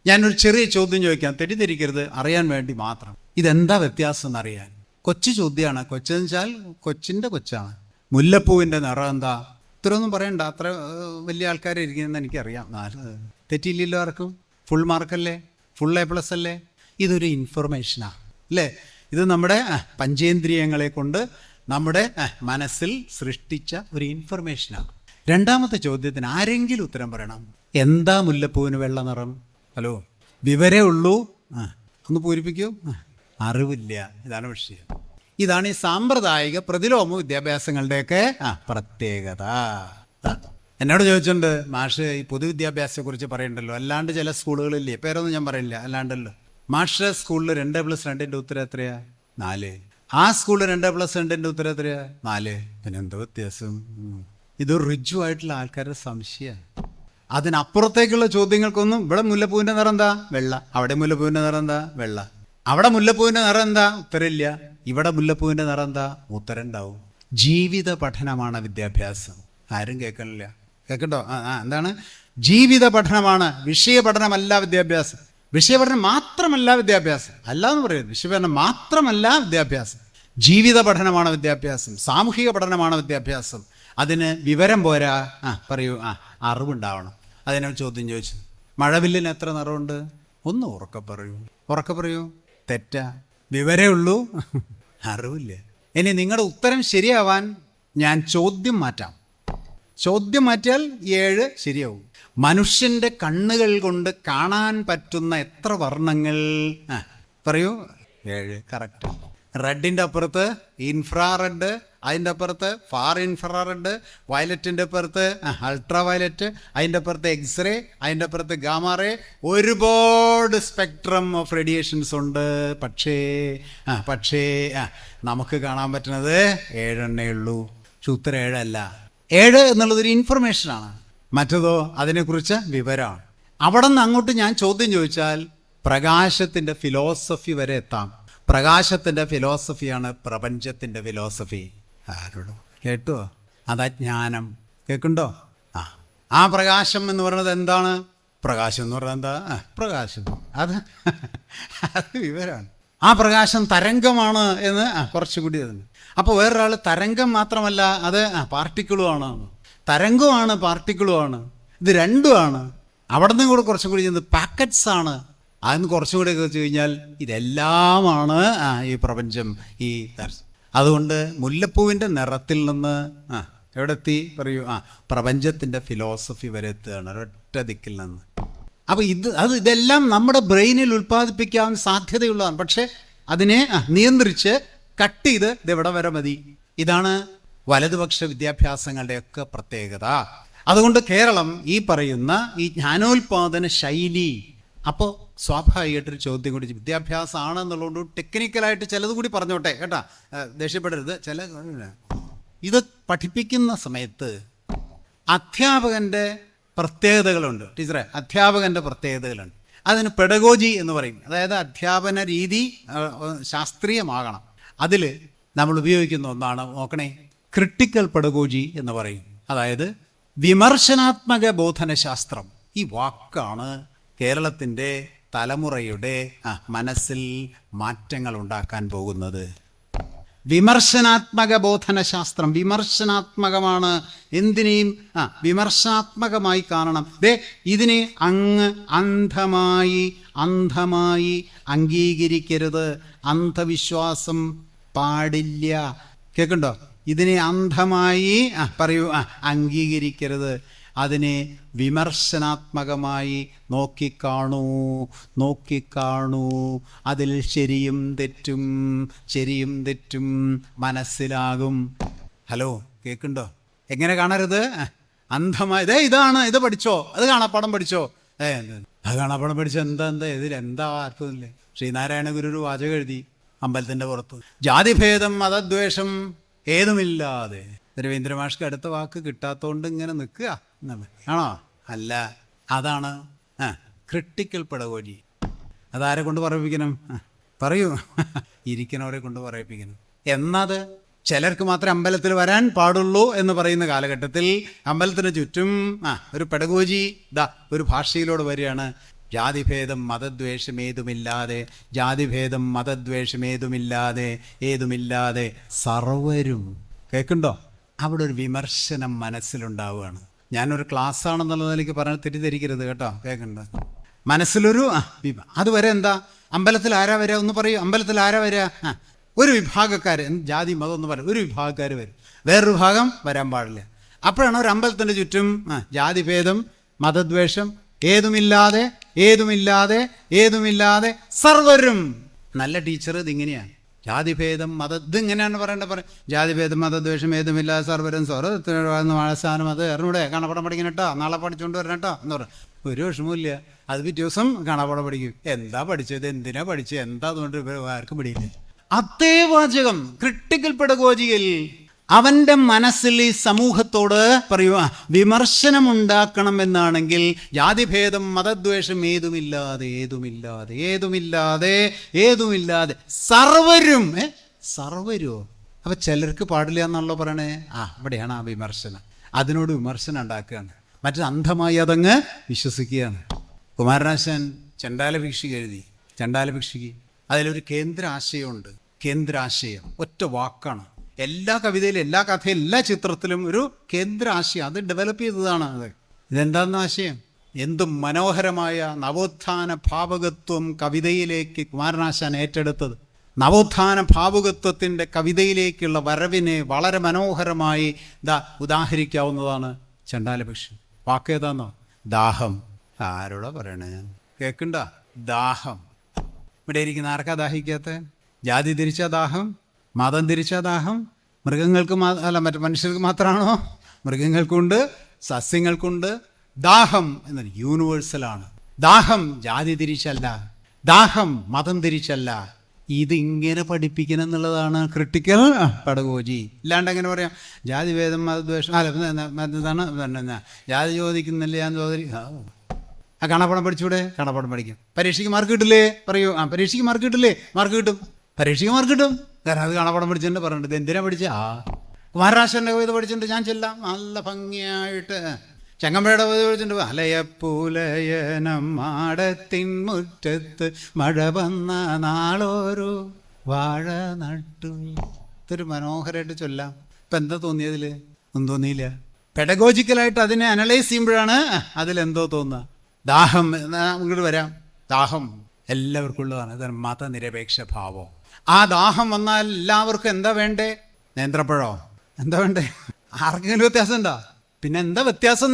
Speaker 1: ഞാനൊരു ചെറിയ ചോദ്യം ചോദിക്കാം, തെറ്റിദ്ധരിക്കരുത്, അറിയാൻ വേണ്ടി മാത്രം. ഇതെന്താ വ്യത്യാസം എന്നറിയാൻ. കൊച്ചു ചോദ്യമാണ്. കൊച്ചെന്ന് വെച്ചാൽ കൊച്ചിൻ്റെ കൊച്ചാണ്. മുല്ലപ്പൂവിൻ്റെ നിറം എന്താ? ഇത്രയൊന്നും പറയണ്ട, അത്ര വലിയ ആൾക്കാരെ ഇരിക്കുന്നതെന്ന് എനിക്കറിയാം. തെറ്റിയില്ലല്ലോ ആർക്കും? ഫുൾ മാർക്കല്ലേ? ഫുൾ A+ അല്ലേ? ഇതൊരു ഇൻഫർമേഷനാണ് അല്ലേ? ഇത് നമ്മുടെ പഞ്ചേന്ദ്രിയങ്ങളെ കൊണ്ട് നമ്മുടെ മനസ്സിൽ സൃഷ്ടിച്ച ഒരു ഇൻഫർമേഷനാണ്. രണ്ടാമത്തെ ചോദ്യത്തിന് ആരെങ്കിലും ഉത്തരം പറയണം. എന്താ മുല്ലപ്പൂവിന് വെള്ള നിറം? ഹലോ, വിവരേ ഉള്ളൂ, ഒന്ന് പൂരിപ്പിക്കൂ. അറിവില്ല. ഇതാണ് വിഷയം. ഇതാണ് ഈ സാമ്പ്രദായിക പ്രതിലോമ വിദ്യാഭ്യാസങ്ങളുടെയൊക്കെ പ്രത്യേകത. എന്നോട് ചോദിച്ചിട്ടുണ്ട്, മാഷ് ഈ പൊതുവിദ്യാഭ്യാസത്തെക്കുറിച്ച് പറയണ്ടല്ലോ, അല്ലാണ്ട് ചില സ്കൂളുകളില്ലേ, പേരൊന്നും ഞാൻ പറയില്ല, അല്ലാണ്ടല്ലോ. മാഷ് സ്കൂളിൽ 2+2 ഉത്തരം എത്രയാ? 4. ആ സ്കൂളിൽ 2+2 ഉത്തരം എത്രയാ? 4. പിന്നെ എന്താ വ്യത്യാസം? ഇത് ഋജുവായിട്ടുള്ള ആൾക്കാരുടെ സംശയമാണ്. അതിനപ്പുറത്തേക്കുള്ള ചോദ്യങ്ങൾക്കൊന്നും, ഇവിടെ മുല്ലപ്പൂവിൻ്റെ നിറം എന്താ? വെള്ള. അവിടെ മുല്ലപ്പൂവിൻ്റെ നിറം എന്താ? വെള്ള. അവിടെ മുല്ലപ്പൂവിൻ്റെ നിറം എന്താ? ഉത്തരമില്ല. ഇവിടെ മുല്ലപ്പൂവിൻ്റെ നിറം എന്താ? ഉത്തരം ഉണ്ടാവും. ജീവിത പഠനമാണ് വിദ്യാഭ്യാസം. ആരും കേൾക്കണില്ല. കേൾക്കണ്ടോ? എന്താണ്? ജീവിത പഠനമാണ്, വിഷയ പഠനമല്ല വിദ്യാഭ്യാസം. വിഷയപഠനം മാത്രമല്ല വിദ്യാഭ്യാസം. അല്ല എന്ന് പറയുന്നത് വിഷയപഠനം മാത്രമല്ല വിദ്യാഭ്യാസം. ജീവിത പഠനമാണ് വിദ്യാഭ്യാസം. സാമൂഹിക പഠനമാണ് വിദ്യാഭ്യാസം. അതിന് വിവരം പോരാ. പറയൂ. അറിവുണ്ടാവണം. അതിനെ ചോദ്യം ചോദിച്ചു. മഴവില്ലിന് എത്ര നിറമുണ്ട്? ഒന്ന് ഉറക്കെ പറയൂ. ഉറക്കെ പറയൂ. തെറ്റാ. വിവരേ ഉള്ളൂ, അറിവില്ല. ഇനി നിങ്ങളുടെ ഉത്തരം ശരിയാവാൻ ഞാൻ ചോദ്യം മാറ്റാം. ചോദ്യം മാറ്റിയാൽ 7 ശരിയാവും. മനുഷ്യൻ്റെ കണ്ണുകൾ കൊണ്ട് കാണാൻ പറ്റുന്ന എത്ര വർണ്ണങ്ങൾ? പറയൂ. 7. കറക്റ്റ്. റെഡിൻ്റെ അപ്പുറത്ത് ഇൻഫ്രാറെഡ്, അതിൻ്റെ അപ്പുറത്ത് ഫാർ ഇൻഫ്രാറെഡ്, വയലറ്റിൻ്റെ അപ്പുറത്ത് അൾട്രാ വയലറ്റ്, അതിൻ്റെ അപ്പുറത്ത് എക്സ്റേ, അതിൻ്റെ അപ്പുറത്ത് ഗാമാറേ. ഒരുപാട് സ്പെക്ട്രം ഓഫ് റേഡിയേഷൻസ് ഉണ്ട്. പക്ഷേ നമുക്ക് കാണാൻ പറ്റുന്നത് 7 ഉള്ളൂ. ഉത്തരം 7 അല്ല. 7 എന്നുള്ളതൊരു ഇൻഫർമേഷനാണ്. മറ്റതോ അതിനെക്കുറിച്ച് വിവരമാണ്. അവിടെ നിന്ന് അങ്ങോട്ട് ഞാൻ ചോദ്യം ചോദിച്ചാൽ പ്രകാശത്തിൻ്റെ ഫിലോസഫി വരെ എത്താം. പ്രകാശത്തിൻ്റെ ഫിലോസഫിയാണ് പ്രപഞ്ചത്തിൻ്റെ ഫിലോസഫി. ആരോടും കേട്ടോ? അതാ ജ്ഞാനം. കേൾക്കുന്നുണ്ടോ? ആ പ്രകാശം എന്ന് പറയുന്നത് എന്താണ്? പ്രകാശം എന്ന് പറയുന്നത് എന്താ? പ്രകാശം. അത് വിവരമാണ്. ആ പ്രകാശം തരംഗമാണ് എന്ന് കുറച്ചുകൂടി തന്നെ. അപ്പോൾ വേറൊരാൾ തരംഗം മാത്രമല്ല, അത് പാർട്ടിക്കിളുമാണ്. തരംഗമാണ്, പാർട്ടിക്കിളുമാണ്. ഇത് രണ്ടുമാണ്. അവിടെ നിന്ന് കൂടെ കുറച്ചും കൂടി ചെയ്യുന്നത് പാക്കറ്റ്സ് ആണ്. അതിന് കുറച്ചും കൂടെ വെച്ച് കഴിഞ്ഞാൽ ഇതെല്ലാമാണ് ഈ പ്രപഞ്ചം. അതുകൊണ്ട് മുല്ലപ്പൂവിൻ്റെ നിറത്തിൽ നിന്ന് എവിടെ എത്തി? പറയൂ. പ്രപഞ്ചത്തിൻ്റെ ഫിലോസഫി വരെ എത്തുകയാണ് ഒരൊറ്റ ദിക്കിൽ നിന്ന്. അപ്പോൾ ഇതെല്ലാം നമ്മുടെ ബ്രെയിനിൽ ഉൽപ്പാദിപ്പിക്കാൻ സാധ്യതയുള്ളതാണ്. പക്ഷേ അതിനെ നിയന്ത്രിച്ച് കട്ട് ചെയ്ത് ഇതെവിടെ വരെ മതി. ഇതാണ് വലതുപക്ഷ വിദ്യാഭ്യാസങ്ങളുടെയൊക്കെ പ്രത്യേകത. അതുകൊണ്ട് കേരളം ഈ പറയുന്ന ഈ ജ്ഞാനോൽപാദന ശൈലി, അപ്പോൾ സ്വാഭാവികമായിട്ടൊരു ചോദ്യം കൂടി, വിദ്യാഭ്യാസമാണെന്നുള്ളതുകൊണ്ട് ടെക്നിക്കലായിട്ട് ചിലത് കൂടി പറഞ്ഞോട്ടെ കേട്ടാ, ദേഷ്യപ്പെടരുത്. ഇത് പഠിപ്പിക്കുന്ന സമയത്ത് അധ്യാപകൻ്റെ പ്രത്യേകതകളുണ്ട്. ടീച്ചറെ, അധ്യാപകൻ്റെ പ്രത്യേകതകളുണ്ട്. അതിന് പെഡഗോജി എന്ന് പറയും. അതായത് അധ്യാപന രീതി ശാസ്ത്രീയമാകണം. അതിൽ നമ്മൾ ഉപയോഗിക്കുന്ന ഒന്നാണ്, നോക്കണേ, ക്രിട്ടിക്കൽ പെഡഗോജി എന്ന് പറയും. അതായത് വിമർശനാത്മക ബോധനശാസ്ത്രം. ഈ വാക്കാണ് കേരളത്തിൻ്റെ തലമുറയുടെ മനസ്സിൽ മാറ്റങ്ങൾ ഉണ്ടാക്കാൻ പോകുന്നത്. വിമർശനാത്മക ബോധനശാസ്ത്രം. വിമർശനാത്മകമാണ്. എന്തിനേയും വിമർശനാത്മകമായി കാണണം. ഇതിനെ അന്ധമായി അംഗീകരിക്കരുത്. അന്ധവിശ്വാസം പാടില്ല. കേൾക്കുന്നുണ്ടോ? ഇതിനെ അന്ധമായി പറയൂ അംഗീകരിക്കരുത്. അതിനെ വിമർശനാത്മകമായി നോക്കിക്കാണൂ. അതിൽ ശരിയും തെറ്റും മനസ്സിലാകും. ഹലോ, കേൾക്കുന്നുണ്ടോ? എങ്ങനെ കാണരുത്? അന്ധമായി ഇതാണ്, ഇത് പഠിച്ചോ, അത് കാണാപ്പാടം പഠിച്ചോ. അത് കാണാപ്പാടം പഠിച്ചോ? എന്താ ഇതിലെന്താ അർത്ഥമില്ലേ? ശ്രീനാരായണ ഗുരു ഒരു വാചകം എഴുതി അമ്പലത്തിൻ്റെ പുറത്ത്, ജാതിഭേദം മതദ്വേഷം ഏതുമില്ലാതെ. രവീന്ദ്രമാഷ്ക്ക് അടുത്ത വാക്ക് കിട്ടാത്തതുകൊണ്ട് ഇങ്ങനെ നിൽക്കുക ആണോ? അല്ല, അതാണ് ക്രിട്ടിക്കൽ പെഡഗോജി. അതാരെ കൊണ്ട് പറയിപ്പിക്കണം? പറയൂ. ഇരിക്കുന്നവരെ കൊണ്ട് പറയിപ്പിക്കണം. എന്നത് ചിലർക്ക് മാത്രമേ അമ്പലത്തിൽ വരാൻ പാടുള്ളൂ എന്ന് പറയുന്ന കാലഘട്ടത്തിൽ അമ്പലത്തിന് ചുറ്റും ഒരു പെഡഗോജി ഒരു ഭാഷയിലൂടെ വരികയാണ്. ജാതിഭേദം മതദ്വേഷമേതുമില്ലാതെ സർവരും. കേൾക്കുന്നുണ്ടോ? അവിടെ ഒരു വിമർശനം മനസ്സിലുണ്ടാവുകയാണ്. ഞാനൊരു ക്ലാസ്സാണെന്നുള്ള നിലയ്ക്ക് പറഞ്ഞ് തെറ്റിദ്ധരിക്കരുത് കേട്ടോ. കേൾക്കുന്നുണ്ടോ? മനസ്സിലൊരു അതുവരെ എന്താ? അമ്പലത്തിൽ ആരാ വരിക? ഒന്ന് പറയൂ. അമ്പലത്തിൽ ആരാ വരിക? ഒരു വിഭാഗക്കാർ, ജാതി മതം എന്ന് പറയും, ഒരു വിഭാഗക്കാർ വരും, വേറൊരു വിഭാഗം വരാൻ പാടില്ല. അപ്പോഴാണ് ഒരു അമ്പലത്തിൻ്റെ ചുറ്റും ജാതിഭേദം മതദ്വേഷം ഏതുമില്ലാതെ സർവരും. നല്ല ടീച്ചർ ഇതിങ്ങനെയാണ്. ജാതിഭേദം ഇതിങ്ങനെയാണ് പറയേണ്ടത്. ജാതിഭേദം മതദ്വേഷം ഏതുമില്ലാതെ സർവരും സ്വർഗത്തിനു വാഴസ്ഥാനം. അത് അറിഞ്ഞൂടെ? കാണാപ്പാടം പഠിക്കണം കേട്ടോ, നാളെ പഠിച്ചുകൊണ്ട് വരണം കേട്ടോ എന്ന് പറയും. ഒരു വിഷമമില്ല. അത് പിറ്റേ ദിവസം കാണാപ്പാടം പഠിക്കും. എന്താ പഠിച്ചത്, എന്തിനാ പഠിച്ചത്, എന്താ അതുകൊണ്ട് ആർക്കും പിടിയില്ല. അതേ വാചകം ക്രിട്ടിക്കൽ പെഡഗോജിയിൽ അവൻ്റെ മനസ്സിൽ ഈ സമൂഹത്തോട് പറയുക വിമർശനമുണ്ടാക്കണമെന്നാണെങ്കിൽ ജാതിഭേദം മതദ്വേഷം ഏതുമില്ലാതെ സർവരും സർവരോ. അപ്പം ചിലർക്ക് പാടില്ല എന്നാണല്ലോ പറയണേ. ഇവിടെയാണ് ആ വിമർശനം. അതിനോട് വിമർശനം ഉണ്ടാക്കുകയാണ്. മറ്റത് അന്ധമായി അതങ്ങ് വിശ്വസിക്കുകയാണ്. കുമാരനാശാൻ ചണ്ടാലഭിക്ഷുകി എഴുതി. ചണ്ടാലഭിക്ഷുകി അതിലൊരു കേന്ദ്ര ആശയമുണ്ട്. കേന്ദ്രാശയം ഒറ്റ വാക്കാണ്. എല്ലാ കവിതയിലും, എല്ലാ കഥയിലും, എല്ലാ ചിത്രത്തിലും ഒരു കേന്ദ്ര ആശയം. അത് ഡെവലപ്പ് ചെയ്തതാണ്. ഇതെന്താണെന്ന ആശയം? എന്തും മനോഹരമായ നവോത്ഥാന ഭാവുകത്വം കവിതയിലേക്ക് കുമാരനാശാൻ ഏറ്റെടുത്തത്. നവോത്ഥാന ഭാവുകത്വത്തിൻ്റെ കവിതയിലേക്കുള്ള വരവിനെ വളരെ മനോഹരമായി ഉദാഹരിക്കാവുന്നതാണ് ചണ്ടാലഭിക്ഷു. വാക്കേതാന്നോ? ദാഹം. ആരോടാ പറയണേ? ഞാൻ കേൾക്കണ്ട. ദാഹം. ഇവിടെ ഇരിക്കുന്ന ആർക്കാ ദാഹിക്കാത്ത? ജാതി തിരിച്ച ദാഹം, മതം തിരിച്ച ദാഹം. മൃഗങ്ങൾക്ക് മറ്റു മനുഷ്യർക്ക് മാത്രമാണോ? മൃഗങ്ങൾക്കുണ്ട്, സസ്യങ്ങൾക്കുണ്ട്. ദാഹം എന്നത് യൂണിവേഴ്സലാണ്. ദാഹം ജാതി തിരിച്ചല്ല, ദാഹം മതം തിരിച്ചല്ല. ഇതിങ്ങനെ പഠിപ്പിക്കണം എന്നുള്ളതാണ് ക്രിട്ടിക്കൽ പെഡഗോജി. ഇല്ലാണ്ട് എങ്ങനെ പറയാം? ജാതി ഭേദം മതദ്വേഷം എന്താണ് ജാതി ചോദിക്കുന്നില്ല, ഞാൻ കാണാപ്പടം പഠിച്ചൂടെ? കാണാപ്പടം പഠിക്കും. പരീക്ഷയ്ക്ക് മാർക്ക് കിട്ടില്ലേ? പറയൂ. പരീക്ഷയ്ക്ക് മാർക്ക് കിട്ടില്ലേ? മാർക്ക് കിട്ടും. പരീക്ഷയ്ക്ക് മാർക്ക് കിട്ടും. കാരണം അത് കാണാപ്പടം പഠിച്ചിട്ടുണ്ട്. പറഞ്ഞിട്ട് എന്തിനാ പഠിച്ച? കുമാരനാശൻ്റെ കവിത പഠിച്ചിട്ടുണ്ട്. ഞാൻ ചെല്ലാം നല്ല ഭംഗിയായിട്ട്. ചങ്ങമ്പയുടെ കവിത പഠിച്ചിട്ടുണ്ട്. അലയപ്പൂലയനം മാടത്തിൻ മുറ്റത്ത് മഴ വന്ന നാളോരു വാഴ നട്ടു. ഇതൊരു മനോഹരമായിട്ട് ചൊല്ലാം. ഇപ്പം എന്താ തോന്നിയതിൽ? ഒന്നും തോന്നിയില്ല. പെഡഗോജിക്കലായിട്ട് അതിനെ അനലൈസ് ചെയ്യുമ്പോഴാണ് അതിലെന്തോ തോന്നുക. ദാഹം ഇങ്ങോട്ട് വരാം. ദാഹം എല്ലാവർക്കും ഉള്ളതാണ്. ഇതാണ് മതനിരപേക്ഷ ഭാവം. ആ ദാഹം വന്നാൽ എല്ലാവർക്കും എന്താ വേണ്ടേ? നേന്ത്രപ്പഴോ? എന്താ വേണ്ടേ? ആർക്കെങ്കിലും വ്യത്യാസം ഉണ്ടോ? പിന്നെന്താ വ്യത്യാസം?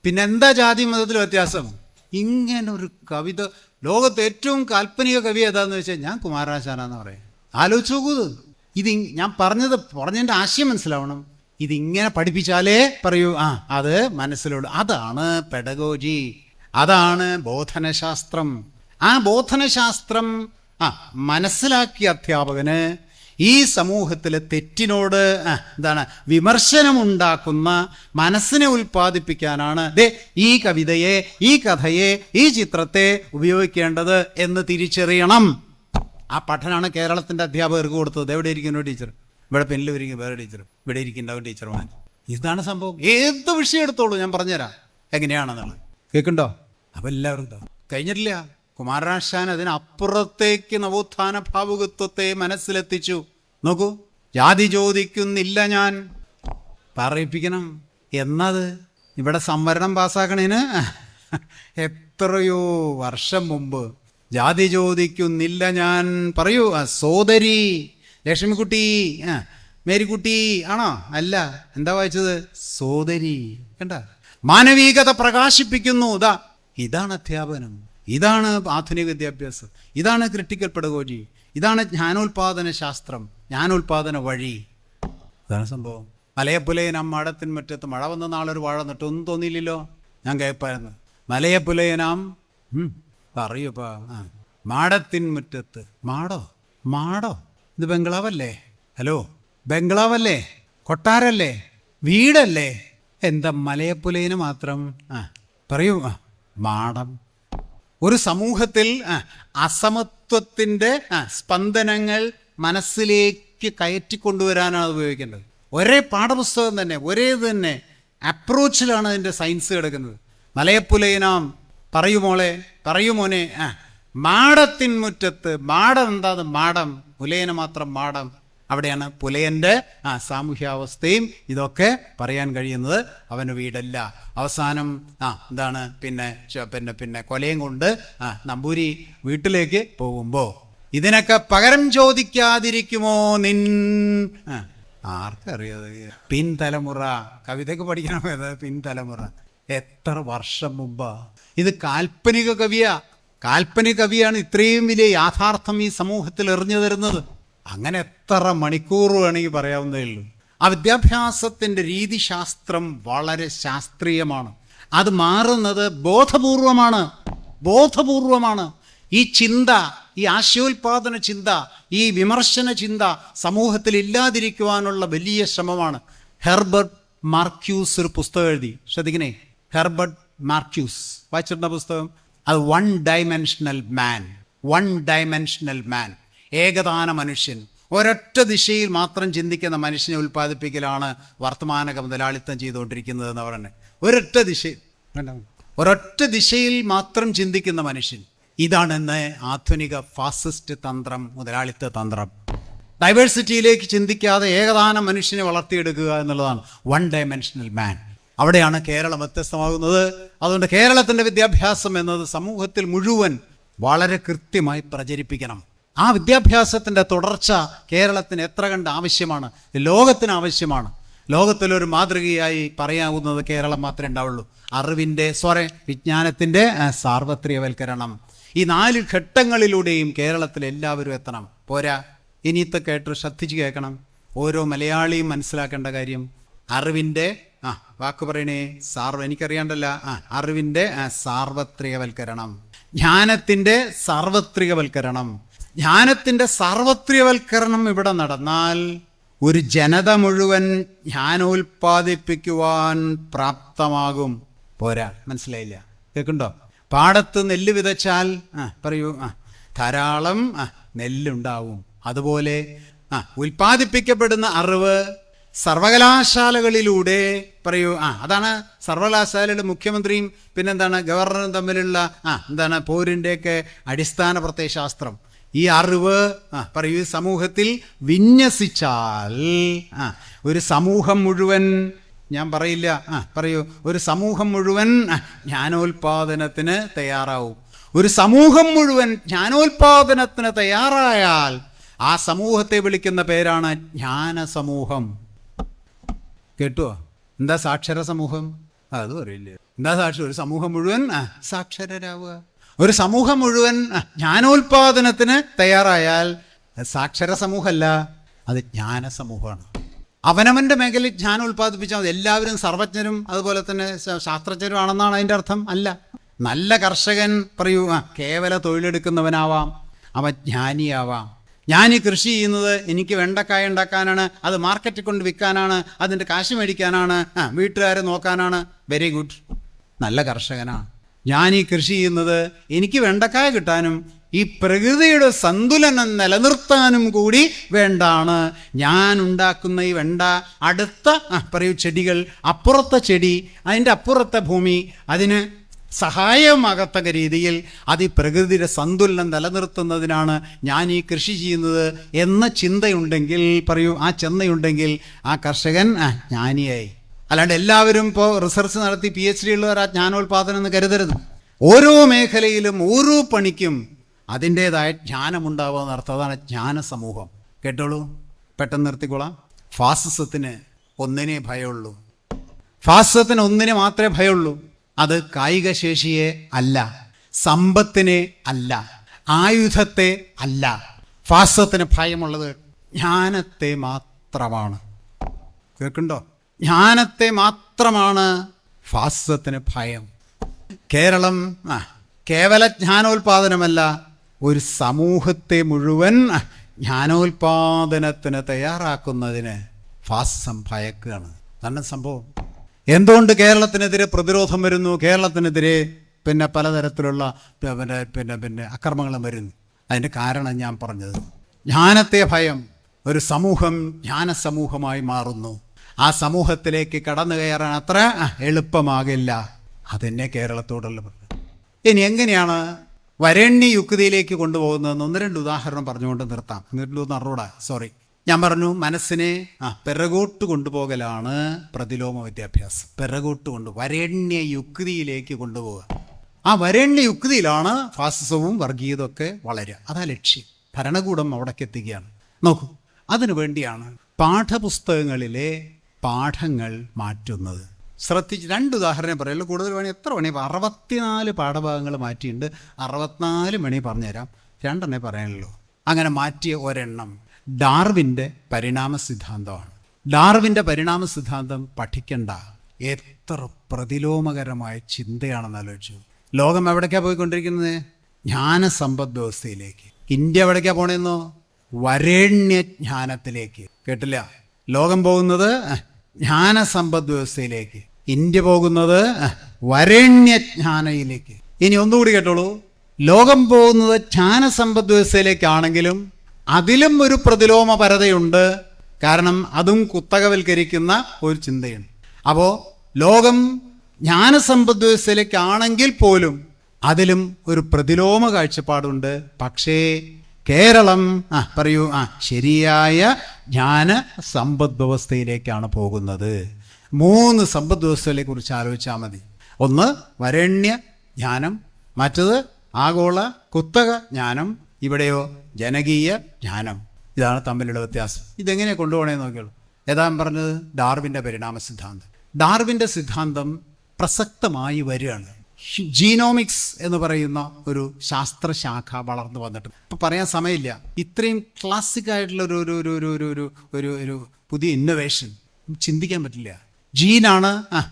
Speaker 1: പിന്നെന്താ ജാതി മതത്തിൽ വ്യത്യാസം? ഇങ്ങനൊരു കവിത ലോകത്ത് ഏറ്റവും കാൽപ്പനിക കവി ഏതാന്ന് വെച്ചാൽ ഞാൻ കുമാരനാശാനാന്ന് പറയാം. ആലോചിച്ച് നോക്കൂ. ഇത് ഞാൻ പറഞ്ഞതിൻ്റെ ആശയം മനസ്സിലാവണം. ഇതിങ്ങനെ പഠിപ്പിച്ചാലേ പറയൂ അത് മനസ്സിലുള്ളൂ. അതാണ് പെഡഗോജി, അതാണ് ബോധനശാസ്ത്രം. ആ ബോധനശാസ്ത്രം മനസ്സിലാക്കിയ അധ്യാപകന് ഈ സമൂഹത്തിലെ തെറ്റിനോട് വിമർശനമുണ്ടാക്കുന്ന മനസ്സിനെ ഉൽപ്പാദിപ്പിക്കാനാണ് ഈ കവിതയെ, ഈ കഥയെ, ഈ ചിത്രത്തെ ഉപയോഗിക്കേണ്ടത് എന്ന് തിരിച്ചറിയണം. ആ പഠനമാണ് കേരളത്തിൻ്റെ അധ്യാപകർക്ക് കൊടുത്തത്. എവിടെ ഇരിക്കുന്ന ടീച്ചർ? ഇവിടെ പെണ്ണിൽ ഇരിക്കും വേറെ ടീച്ചർ, ഇവിടെ ഇരിക്കുന്നുണ്ടാവും ടീച്ചർമാർ. ഇതാണ് സംഭവം. ഏത് വിഷയം എടുത്തോളൂ, ഞാൻ പറഞ്ഞുതരാം എങ്ങനെയാണെന്നുള്ളത്. കേൾക്കുന്നുണ്ടോ? അപ്പം എല്ലാവരും കഴിഞ്ഞിട്ടില്ല. കുമാരനാശാൻ അതിനപ്പുറത്തേക്ക് നവോത്ഥാന ഭാവുകത്വത്തെ മനസ്സിലെത്തിച്ചു. നോക്കൂ, ജാതി ചോദിക്കുന്നില്ല ഞാൻ പറയിപ്പിക്കണം എന്നത് ഇവിടെ സംവരണം പാസ്സാക്കണേന് എത്രയോ വർഷം മുമ്പ് ജാതി ചോദിക്കുന്നില്ല ഞാൻ പറയൂ സോദരി ലക്ഷ്മിക്കുട്ടി മേരിക്കുട്ടി ആണോ? അല്ല, എന്താ വായിച്ചത്? സോദരി. കണ്ട, മാനവികത പ്രകാശിപ്പിക്കുന്നു. ഇതാണ് അധ്യാപനം, ഇതാണ് ആധുനിക വിദ്യാഭ്യാസം, ഇതാണ് ക്രിട്ടിക്കൽ പെഡഗോജി, ഇതാണ് ജ്ഞാനോൽപാദന ശാസ്ത്രം, ജ്ഞാനോൽപാദന വഴി. ഇതാണ് സംഭവം. മലയപ്പുലയനാം മാടത്തിൻ മുറ്റത്ത് മഴ വന്ന നാളൊരു വാഴ നട്ടു. ഒന്നും തോന്നിയില്ലല്ലോ? ഞാൻ കേൾപ്പായിരുന്നു. മലയപ്പുലയനാം പറയൂപ്പാ മാടത്തിൻ മുറ്റത്ത്. മാടോ ഇത് ബംഗ്ലാവല്ലേ? ഹലോ, ബംഗ്ലാവല്ലേ? കൊട്ടാരല്ലേ? വീടല്ലേ? എന്താ മലയപ്പുലയന് മാത്രം? പറയൂ. മാടം. ഒരു സമൂഹത്തിൽ അസമത്വത്തിൻ്റെ സ്പന്ദനങ്ങൾ മനസ്സിലേക്ക് കയറ്റിക്കൊണ്ടുവരാനാണ് അത് ഉപയോഗിക്കേണ്ടത്. ഒരേ പാഠപുസ്തകം തന്നെ, ഒരേ തന്നെ അപ്രോച്ചിലാണ് അതിൻ്റെ സയൻസ് കിടക്കുന്നത്. മലയപ്പുലയനാം പറയൂ മോനെ മാടത്തിൻ മുറ്റത്ത്. മാടം എന്താ? മാടം. പുലയന് മാത്രം മാടം. അവിടെയാണ് പുലയൻ്റെ സാമൂഹ്യാവസ്ഥയും ഇതൊക്കെ പറയാൻ കഴിയുന്നത്. അവന് വീടല്ല. അവസാനം എന്താണ് പിന്നെ കൊലയും കൊണ്ട് നമ്പൂരി വീട്ടിലേക്ക് പോകുമ്പോൾ ഇതിനൊക്കെ പകരം ചോദിക്കാതിരിക്കുമോ ആർക്കറിയാതെ? പിൻതലമുറ കവിതയൊക്കെ പഠിക്കണം. പിൻതലമുറ എത്ര വർഷം മുമ്പാ? ഇത് കാൽപ്പനിക കവിയാണ് ഇത്രയും വലിയ യാഥാർത്ഥ്യം ഈ സമൂഹത്തിൽ എറിഞ്ഞു തരുന്നത്. അങ്ങനെ എത്ര മണിക്കൂർ വേണമെങ്കിൽ പറയാവുന്നതേ ഉള്ളൂ. ആ വിദ്യാഭ്യാസത്തിൻ്റെ രീതിശാസ്ത്രം വളരെ ശാസ്ത്രീയമാണ്. അത് മാറുന്നത് ബോധപൂർവമാണ്. ഈ ചിന്ത, ഈ ആശയോൽപാദന ചിന്ത ഈ വിമർശന ചിന്ത സമൂഹത്തിൽ ഇല്ലാതിരിക്കുവാനുള്ള വലിയ ശ്രമമാണ്. ഹെർബർട്ട് മാർക്യൂസ് ഒരു പുസ്തകം എഴുതി, ശ്രദ്ധിക്കണേ, ഹെർബർട്ട് മാർക്യൂസ് വായിച്ചിട്ടുള്ള പുസ്തകം. അത് വൺ ഡൈമെൻഷണൽ മാൻ, ഏകദാന മനുഷ്യൻ, ഒരൊറ്റ ദിശയിൽ മാത്രം ചിന്തിക്കുന്ന മനുഷ്യനെ ഉൽപ്പാദിപ്പിക്കലാണ് വർത്തമാനക മുതലാളിത്തം ചെയ്തുകൊണ്ടിരിക്കുന്നതെന്ന് പറഞ്ഞ്. ഒരൊറ്റ ദിശയിൽ മാത്രം ചിന്തിക്കുന്ന മനുഷ്യൻ, ഇതാണെന്ന് ആധുനിക ഫാസിസ്റ്റ് തന്ത്രം, മുതലാളിത്ത തന്ത്രം. ഡൈവേഴ്സിറ്റിയിലേക്ക് ചിന്തിക്കാതെ ഏകദാന മനുഷ്യനെ വളർത്തിയെടുക്കുക എന്നുള്ളതാണ് വൺ ഡൈമെൻഷണൽ മാൻ. അവിടെയാണ് കേരളം വ്യത്യസ്തമാകുന്നത്. അതുകൊണ്ട് കേരളത്തിൻ്റെ വിദ്യാഭ്യാസം എന്നത് സമൂഹത്തിൽ മുഴുവൻ വളരെ കൃത്യമായി പ്രചരിപ്പിക്കണം. ആ വിദ്യാഭ്യാസത്തിൻ്റെ തുടർച്ച കേരളത്തിന് എത്ര കണ്ട് ആവശ്യമാണ്, ലോകത്തിന് ആവശ്യമാണ്. ലോകത്തിലൊരു മാതൃകയായി പറയാവുന്നത് കേരളം മാത്രമേ ഉണ്ടാവുള്ളൂ. വിജ്ഞാനത്തിൻ്റെ സാർവത്രികവൽക്കരണം. ഈ 4 ഘട്ടങ്ങളിലൂടെയും കേരളത്തിൽ എല്ലാവരും എത്തണം. പോരാ, ഇനിയത്തെ കേട്ട് ശ്രദ്ധിച്ച് കേൾക്കണം. ഓരോ മലയാളിയും മനസ്സിലാക്കേണ്ട കാര്യം, അറിവിൻ്റെ വാക്ക് പറയണേ, എനിക്കറിയാണ്ടല്ല, അറിവിൻ്റെ സാർവത്രികവൽക്കരണം, ജ്ഞാനത്തിൻ്റെ സാർവത്രികവൽക്കരണം ഇവിടെ നടന്നാൽ ഒരു ജനത മുഴുവൻ ജ്ഞാനോൽപാദിപ്പിക്കുവാൻ പ്രാപ്തമാകും. പോരാ, മനസ്സിലായില്ല, കേൾക്കുന്നുണ്ടോ? പാടത്ത് നെല്ല് വിതച്ചാൽ പറയൂ, ധാരാളം നെല്ലുണ്ടാവും. അതുപോലെ ഉൽപ്പാദിപ്പിക്കപ്പെടുന്ന അറിവ് സർവകലാശാലകളിലൂടെ പറയൂ, അതാണ് സർവകലാശാലയുടെ മുഖ്യമന്ത്രിയും പിന്നെന്താണ് ഗവർണറും തമ്മിലുള്ള പോരിൻ്റെയൊക്കെ അടിസ്ഥാന പ്രത്യയശാസ്ത്രം. ഈ അറിവ് പറയൂ സമൂഹത്തിൽ വിന്യസിച്ചാൽ ഒരു സമൂഹം മുഴുവൻ, ഞാൻ പറയില്ല, പറയൂ, ഒരു സമൂഹം മുഴുവൻ ജ്ഞാനോൽപാദനത്തിന് തയ്യാറാവും. ഒരു സമൂഹം മുഴുവൻ ജ്ഞാനോൽപാദനത്തിന് തയ്യാറായാൽ ആ സമൂഹത്തെ വിളിക്കുന്ന പേരാണ് ജ്ഞാനസമൂഹം. കേട്ടുവോ? എന്താ സാക്ഷര സമൂഹം? അത് പറയില്ല. എന്താ ഒരു സമൂഹം മുഴുവൻ സാക്ഷരരാവുക. ഒരു സമൂഹം മുഴുവൻ ജ്ഞാനോൽപാദനത്തിന് തയ്യാറായാൽ സാക്ഷര സമൂഹമല്ല, അത് ജ്ഞാനസമൂഹമാണ്. അവനവൻ്റെ മേഖലയിൽ ജ്ഞാനം ഉൽപ്പാദിപ്പിച്ചാൽ മതി. എല്ലാവരും സർവജ്ഞരും അതുപോലെ തന്നെ ശാസ്ത്രജ്ഞരും ആണെന്നാണ് അതിൻ്റെ അർത്ഥം? അല്ല. നല്ല കർഷകൻ പറയൂ, കേവല തൊഴിലെടുക്കുന്നവനാവാം, അവൻ ജ്ഞാനിയാവാം. ഞാൻ ഈ കൃഷി ചെയ്യുന്നത് എനിക്ക് വെണ്ടക്കായ ഉണ്ടാക്കാനാണ്, അത് മാർക്കറ്റിൽ കൊണ്ട് വിൽക്കാനാണ്, അതിൻ്റെ കാശ് മേടിക്കാനാണ്, വീട്ടുകാരെ നോക്കാനാണ്. വെരി ഗുഡ്, നല്ല കർഷകനാണ്. ഞാൻ ഈ കൃഷി ചെയ്യുന്നത് എനിക്ക് വെണ്ടക്കായ കിട്ടാനും ഈ പ്രകൃതിയുടെ സന്തുലനം നിലനിർത്താനും കൂടി വേണ്ടാണ്. ഞാൻ ഉണ്ടാക്കുന്ന ഈ വെണ്ട അടുത്ത പറയൂ ചെടികൾ, അപ്പുറത്തെ ചെടി, അതിൻ്റെ അപ്പുറത്തെ ഭൂമി, അതിന് സഹായമാകത്തക്ക രീതിയിൽ അത് ഈ പ്രകൃതിയുടെ സന്തുലനം നിലനിർത്തുന്നതിനാണ് ഞാൻ ഈ കൃഷി ചെയ്യുന്നത് എന്ന ചിന്തയുണ്ടെങ്കിൽ പറയൂ, ആ ചിന്തയുണ്ടെങ്കിൽ ആ കർഷകൻ ജ്ഞാനിയായി. അല്ലാണ്ട് എല്ലാവരും ഇപ്പോൾ റിസർച്ച് നടത്തി PhD ഉള്ളവർ ആ ജ്ഞാനോൽപാദനം എന്ന് കരുതരുത്. ഓരോ മേഖലയിലും ഓരോ പണിക്കും അതിൻ്റേതായ ജ്ഞാനമുണ്ടാവുക എന്നർത്ഥം. അതാണ് ജ്ഞാനസമൂഹം. കേട്ടോളൂ, പെട്ടെന്ന് നിർത്തിക്കൊള്ളാം. ഫാസിസത്തിന് ഒന്നിനെ ഭയമുള്ളൂ. ഫാസിസത്തിന് ഒന്നിനെ മാത്രമേ ഭയമുള്ളൂ. അത് കായിക ശേഷിയെ അല്ല, സമ്പത്തിനെ അല്ല, ആയുധത്തെ അല്ല. ഫാസിസത്തിന് ഭയമുള്ളത് ജ്ഞാനത്തെ മാത്രമാണ്. കേൾക്കുന്നുണ്ടോ? ജ്ഞാനത്തെ മാത്രമാണ് ഫാസിസത്തിന് ഭയം. കേരളം കേവല ജ്ഞാനോൽപാദനമല്ല, ഒരു സമൂഹത്തെ മുഴുവൻ ജ്ഞാനോൽപാദനത്തിന് തയ്യാറാക്കുന്നതിന് ഫാസിസം ഭയക്കുകയാണ്. അതാണ് സംഭവം. എന്തുകൊണ്ട് കേരളത്തിനെതിരെ പ്രതിരോധം വരുന്നു? കേരളത്തിനെതിരെ പിന്നെ പലതരത്തിലുള്ള പിന്നെ അക്രമങ്ങളും വരുന്നു. അതിൻ്റെ കാരണം ഞാൻ പറഞ്ഞത്, ജ്ഞാനത്തെ ഭയം. ഒരു സമൂഹം ജ്ഞാനസമൂഹമായി മാറുന്നു. ആ സമൂഹത്തിലേക്ക് കടന്നു കയറാൻ അത്ര എളുപ്പമാകില്ല. അതെന്നെ കേരളത്തോടുള്ള. ഇനി എങ്ങനെയാണ് വരേണ്യയുക്തിയിലേക്ക് കൊണ്ടുപോകുന്നതെന്ന് 1-2 ഉദാഹരണം പറഞ്ഞുകൊണ്ട് നിർത്താം. ഞാൻ പറഞ്ഞു, മനസ്സിനെ പിറകോട്ട് കൊണ്ടുപോകലാണ് പ്രതിലോമ വിദ്യാഭ്യാസം. പിറകോട്ട് വരേണ്യയുക്തിയിലേക്ക് കൊണ്ടുപോവുക. ആ വരേണ്യയുക്തിയിലാണ് ഫാസിസവും വർഗീയതൊക്കെ വളരുക. അതാ ലക്ഷ്യം. ഭരണകൂടം അവിടേക്ക് എത്തിക്കുകയാണ്. നോക്കൂ, അതിനു വേണ്ടിയാണ് പാഠപുസ്തകങ്ങളിലെ പാഠങ്ങൾ മാറ്റുന്നത്. ശ്രദ്ധിച്ച് 2 ഉദാഹരണം പറയുള്ളൂ, കൂടുതൽ വേണേൽ എത്ര വേണേൽ. 64 പാഠഭാഗങ്ങൾ മാറ്റിയിട്ടുണ്ട്. 64 വേണേൽ പറഞ്ഞുതരാം, 2 പറയാനുള്ളൂ. അങ്ങനെ മാറ്റിയ ഒരെണ്ണം ഡാർവിൻ്റെ പരിണാമ സിദ്ധാന്തമാണ്. ഡാർവിൻ്റെ പരിണാമ സിദ്ധാന്തം പഠിക്കണ്ട. എത്ര പ്രതിലോമകരമായ ചിന്തയാണെന്ന് ആലോചിച്ചു. ലോകം എവിടേക്കാണ് പോയിക്കൊണ്ടിരിക്കുന്നത്? ജ്ഞാനസമ്പദ് വ്യവസ്ഥയിലേക്ക്. ഇന്ത്യ എവിടേക്കാണ് പോണേന്നോ? വരേണ്യജ്ഞാനത്തിലേക്ക്. കേട്ടില്ല? ലോകം പോകുന്നത് ജ്ഞാനസമ്പദ് വ്യവസ്ഥയിലേക്ക്, ഇന്ത്യ പോകുന്നത് വരേണ്യജ്ഞാനയിലേക്ക്. ഇനി ഒന്നുകൂടി കേട്ടോളൂ. ലോകം പോകുന്നത് ജ്ഞാനസമ്പദ് വ്യവസ്ഥയിലേക്കാണെങ്കിലും അതിലും ഒരു പ്രതിലോമപരതയുണ്ട്. കാരണം അതും കുത്തകവൽക്കരിക്കുന്ന ഒരു ചിന്തയുണ്ട്. അപ്പോൾ ലോകം ജ്ഞാനസമ്പദ് വ്യവസ്ഥയിലേക്കാണെങ്കിൽ പോലും അതിലും ഒരു പ്രതിലോമ കാഴ്ചപ്പാടുണ്ട്. പക്ഷേ കേരളം പറയൂ, ശരിയായ ജ്ഞാന സമ്പദ് വ്യവസ്ഥയിലേക്കാണ് പോകുന്നത്. 3 സമ്പദ് വ്യവസ്ഥകളെ കുറിച്ച് ആലോചിച്ചാൽ മതി. ഒന്ന് വരേണ്യ ജ്ഞാനം, മറ്റത് ആഗോള കുത്തക ജ്ഞാനം, ഇവിടെയോ ജനകീയ ജ്ഞാനം. ഇതാണ് തമ്മിലുള്ള വ്യത്യാസം. ഇതെങ്ങനെ കൊണ്ടുപോകണേന്ന് നോക്കിയുള്ളൂ. ഏതാ പറഞ്ഞത്? ഡാർവിൻ്റെ പരിണാമ സിദ്ധാന്തം. ഡാർവിൻ്റെ സിദ്ധാന്തം പ്രസക്തമായി വരികയാണ്. ജീനോമിക്സ് എന്ന് പറയുന്ന ഒരു ശാസ്ത്രശാഖ വളർന്നു വന്നിട്ട് ഇപ്പം പറയാൻ സമയമില്ല. ഇത്രയും ക്ലാസിക് ആയിട്ടുള്ള ഒരു പുതിയ ഇന്നൊവേഷൻ ചിന്തിക്കാൻ പറ്റില്ല. ജീനാണ്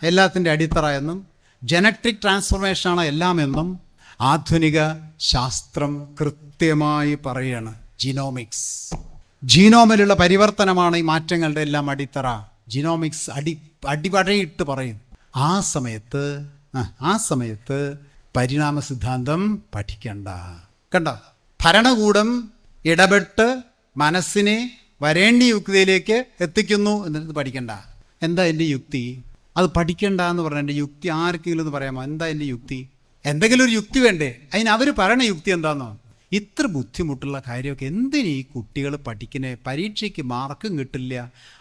Speaker 1: എല്ലാത്തിൻ്റെ അടിത്തറ എന്നും ജനറ്റിക് ട്രാൻസ്ഫോർമേഷനാണ് എല്ലാം എന്നും ആധുനിക ശാസ്ത്രം കൃത്യമായി പറയാണ്. ജീനോമിക്സ്, ജീനോമിലുള്ള പരിവർത്തനമാണ് ഈ മാറ്റങ്ങളുടെ എല്ലാം അടിത്തറ. ജീനോമിക്സ് അടിപടയിട്ട് പറയും. ആ സമയത്ത് പരിണാമ സിദ്ധാന്തം പഠിക്കണ്ട. കണ്ട, ഭരണകൂടം ഇടപെട്ട് മനസ്സിനെ വരേണ്യ യുക്തിയിലേക്ക് എത്തിക്കുന്നു എന്നത് പഠിക്കണ്ട. എന്താ എൻ്റെ യുക്തി? അത് പഠിക്കണ്ട എന്ന് പറഞ്ഞാൽ എൻ്റെ യുക്തി ആർക്കെങ്കിലും ഒന്ന് പറയാമോ? എന്താ എൻ്റെ യുക്തി? എന്തെങ്കിലും ഒരു യുക്തി വേണ്ടേ? അതിന് അവർ പറയണ യുക്തി എന്താണെന്നോ? ഇത്ര ബുദ്ധിമുട്ടുള്ള കാര്യമൊക്കെ എന്തിനീ കുട്ടികൾ പഠിക്കണേ? പരീക്ഷയ്ക്ക് മാർക്കും കിട്ടില്ല.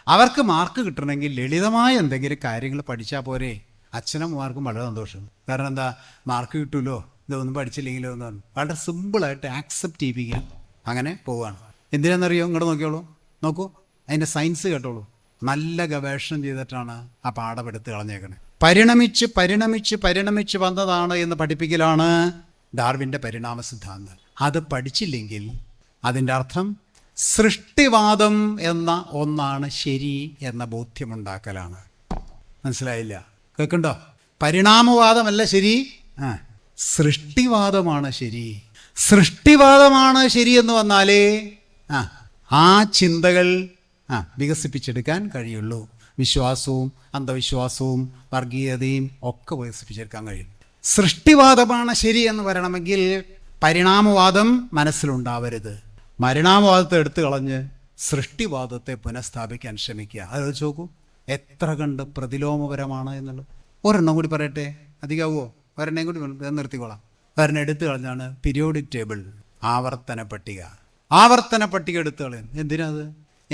Speaker 1: അവർക്ക് മാർക്ക് കിട്ടണമെങ്കിൽ ലളിതമായ എന്തെങ്കിലും കാര്യങ്ങൾ പഠിച്ചാൽ പോരെ? അച്ഛനമ്മമാർക്കും വളരെ സന്തോഷം. കാരണം എന്താ, മാർക്ക് കിട്ടുമല്ലോ, ഇതൊന്നും പഠിച്ചില്ലെങ്കിലോ എന്നാണ്. വളരെ സിമ്പിളായിട്ട് ആക്സെപ്റ്റ് ചെയ്യിപ്പിക്കുക. അങ്ങനെ പോവുകയാണ്. എന്തിനാണെന്നറിയോ? ഇങ്ങോട്ട് നോക്കിയോളൂ, നോക്കൂ, അതിൻ്റെ സയൻസ് കേട്ടോളൂ. നല്ല ഗവേഷണം ചെയ്തിട്ടാണ് ആ പാഠം എടുത്ത് കളഞ്ഞേക്കണേ. പരിണമിച്ച് വന്നതാണ് എന്ന് പഠിപ്പിക്കലാണ് ഡാർവിൻ്റെ പരിണാമ സിദ്ധാന്തം. അത് പഠിച്ചില്ലെങ്കിൽ അതിൻ്റെ അർത്ഥം സൃഷ്ടിവാദം എന്ന ഒന്നാണ് ശരി എന്ന ബോധ്യമുണ്ടാക്കലാണ്. മനസ്സിലായില്ല? കേൾക്കണ്ടോ? പരിണാമവാദമല്ല ശരി, സൃഷ്ടിവാദമാണ് ശരി. സൃഷ്ടിവാദമാണ് ശരി എന്ന് വന്നാലേ ആ ചിന്തകൾ വികസിപ്പിച്ചെടുക്കാൻ കഴിയുള്ളൂ. വിശ്വാസവും അന്ധവിശ്വാസവും വർഗീയതയും ഒക്കെ വികസിപ്പിച്ചെടുക്കാൻ കഴിയും. സൃഷ്ടിവാദമാണ് ശരി എന്ന് വരണമെങ്കിൽ പരിണാമവാദം മനസ്സിലുണ്ടാവരുത്. പരിണാമവാദത്തെ എടുത്തു കളഞ്ഞ് സൃഷ്ടിവാദത്തെ പുനഃസ്ഥാപിക്കാൻ ശ്രമിക്കുക. അത് വെച്ച് നോക്കൂ എത്ര കണ്ട് പ്രതിലോമപരമാണ് എന്നുള്ളത്. ഒരെണ്ണം കൂടി പറയട്ടെ, അധികമാവോ? ഒരെണ്ണം കൂടി നിർത്തിക്കോളാം. ഒരെണ്ണം എടുത്തു കളഞ്ഞാണ് പീരിയോഡിക് ടേബിൾ, ആവർത്തന പട്ടിക എടുത്തു കളയുന്നത്. എന്തിനാത്?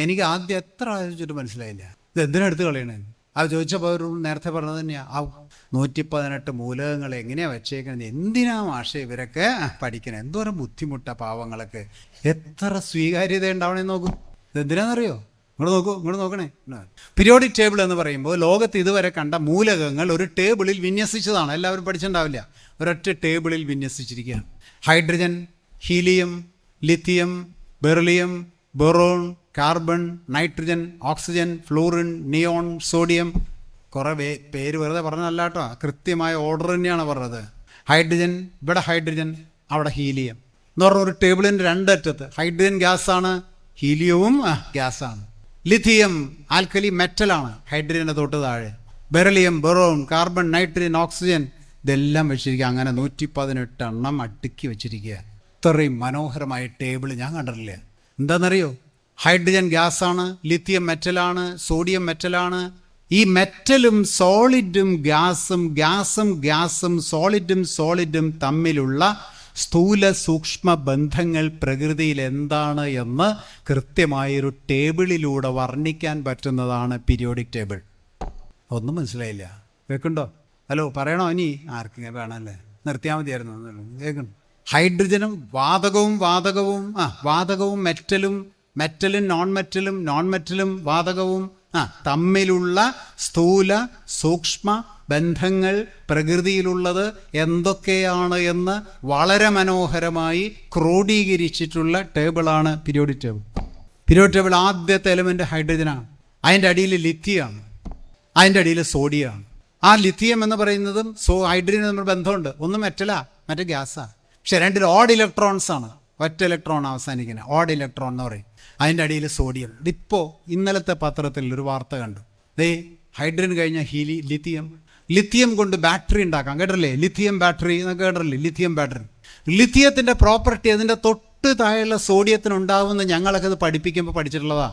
Speaker 1: എനിക്ക് ആദ്യം എത്ര ആലോചിച്ചിട്ട് മനസ്സിലായില്ല. ഇത് എന്തിനാ എടുത്ത് കളയണേ? അത് ചോദിച്ചപ്പോൾ അവർ നേരത്തെ പറഞ്ഞത് തന്നെയാണ്. ആ 118 മൂലകങ്ങൾ എങ്ങനെയാണ് വെച്ചേക്കുന്നത്? എന്തിനാ മാഷേ ഇവരൊക്കെ പഠിക്കണേ? എന്തോരം ബുദ്ധിമുട്ടാ പാവങ്ങളൊക്കെ. എത്ര സ്വീകാര്യത ഉണ്ടാവണേ നോക്കൂ. ഇതെന്തിനാണെന്നറിയോ? ഇങ്ങോട്ട് നോക്കണേ. പീരിയോഡിക് ടേബിൾ എന്ന് പറയുമ്പോൾ ലോകത്ത് ഇതുവരെ കണ്ട മൂലകങ്ങൾ ഒരു ടേബിളിൽ വിന്യസിച്ചതാണ്. എല്ലാവരും പഠിച്ചിട്ടുണ്ടാവില്ല. ഒരൊറ്റ ടേബിളിൽ വിന്യസിച്ചിരിക്കുകയാണ്. Hydrogen, helium, lithium, beryllium, boron, carbon, nitrogen, oxygen, fluorine, neon, sodium. കുറേ പേര് വെറുതെ പറഞ്ഞതല്ല കേട്ടോ, കൃത്യമായ ഓർഡർ തന്നെയാണ് പറഞ്ഞത്. ഹൈഡ്രജൻ, ഇവിടെ ഹൈഡ്രജൻ, അവിടെ ഹീലിയം എന്ന് പറഞ്ഞ ഒരു ടേബിളിൻ്റെ രണ്ടറ്റത്ത് ഹൈഡ്രജൻ ഗ്യാസാണ്, ഹീലിയവും ഗ്യാസാണ്. ലിഥിയം ആൽക്കലി മെറ്റലാണ്, ഹൈഡ്രജൻ്റെ തൊട്ട് താഴെ. Beryllium, boron, carbon, nitrogen, oxygen, ഇതെല്ലാം വെച്ചിരിക്കുക. അങ്ങനെ 118 എണ്ണം അടുക്കി വെച്ചിരിക്കുക. ഇത്രയും മനോഹരമായ ടേബിൾ ഞാൻ കണ്ടിട്ടില്ല. എന്താണെന്നറിയോ? ഹൈഡ്രജൻ ഗ്യാസാണ്, ലിഥിയം മെറ്റലാണ്, സോഡിയം മെറ്റലാണ്. ഈ മെറ്റലും സോളിഡും ഗ്യാസും സോളിഡും തമ്മിലുള്ള സ്ഥൂല സൂക്ഷ്മ ബന്ധങ്ങൾ പ്രകൃതിയിൽ എന്താണ് എന്ന് കൃത്യമായൊരു ടേബിളിലൂടെ വർണ്ണിക്കാൻ പറ്റുന്നതാണ് പീരിയോഡിക് ടേബിൾ. ഒന്നും മനസ്സിലായില്ല. കേൾക്കുന്നുണ്ടോ? ഹലോ, പറയണോ? ഇനി ആർക്കും വേണമല്ലേ? നിർത്തിയാൽ മതിയായിരുന്നു. കേൾക്കണം. ഹൈഡ്രജനും വാതകവും മെറ്റലും നോൺ മെറ്റലും വാതകവും തമ്മിലുള്ള സ്ഥൂല സൂക്ഷ്മ ബന്ധങ്ങൾ പ്രകൃതിയിലുള്ളത് എന്തൊക്കെയാണ് എന്ന് വളരെ മനോഹരമായി ക്രോഡീകരിച്ചിട്ടുള്ള ടേബിളാണ് പീരിയോഡിക് ടേബിൾ. പീരിയോഡിക് ടേബിൾ ആദ്യത്തെ എലിമെൻ്റ് ഹൈഡ്രജനാണ്. അതിൻ്റെ അടിയിൽ ലിഥിയമാണ്, അതിൻ്റെ അടിയിൽ സോഡിയമാണ്. ആ ലിഥിയം എന്ന് പറയുന്നതും ഹൈഡ്രജനും തമ്മിൽ ബന്ധമുണ്ട്. ഒന്ന് മെറ്റലാ, മറ്റേ ഗ്യാസാണ്. പക്ഷെ രണ്ടിൽ ഓഡ് ഇലക്ട്രോൺസ് ആണ്. ഒറ്റ ഇലക്ട്രോൺ അവസാനിക്കുന്നത്, ഓഡ് ഇലക്ട്രോൺ എന്ന് പറയും. അതിൻ്റെ അടിയിൽ സോഡിയം. ഇതിപ്പോൾ ഇന്നലത്തെ പത്രത്തിൽ ഒരു വാർത്ത കണ്ടു. ഹൈഡ്രജൻ കഴിഞ്ഞ ലിത്തിയം കൊണ്ട് ബാറ്ററി ഉണ്ടാക്കാം. കേട്ടില്ലേ? ലിത്തിയം ബാറ്ററി എന്നൊക്കെ കേട്ടില്ലേ? Lithium battery. ലിത്തിയത്തിൻ്റെ പ്രോപ്പർട്ടി അതിൻ്റെ തൊട്ട് താഴെയുള്ള സോഡിയത്തിന് ഉണ്ടാവുമെന്ന് ഞങ്ങളൊക്കെ ഇത് പഠിപ്പിച്ചിട്ടുള്ളതാ.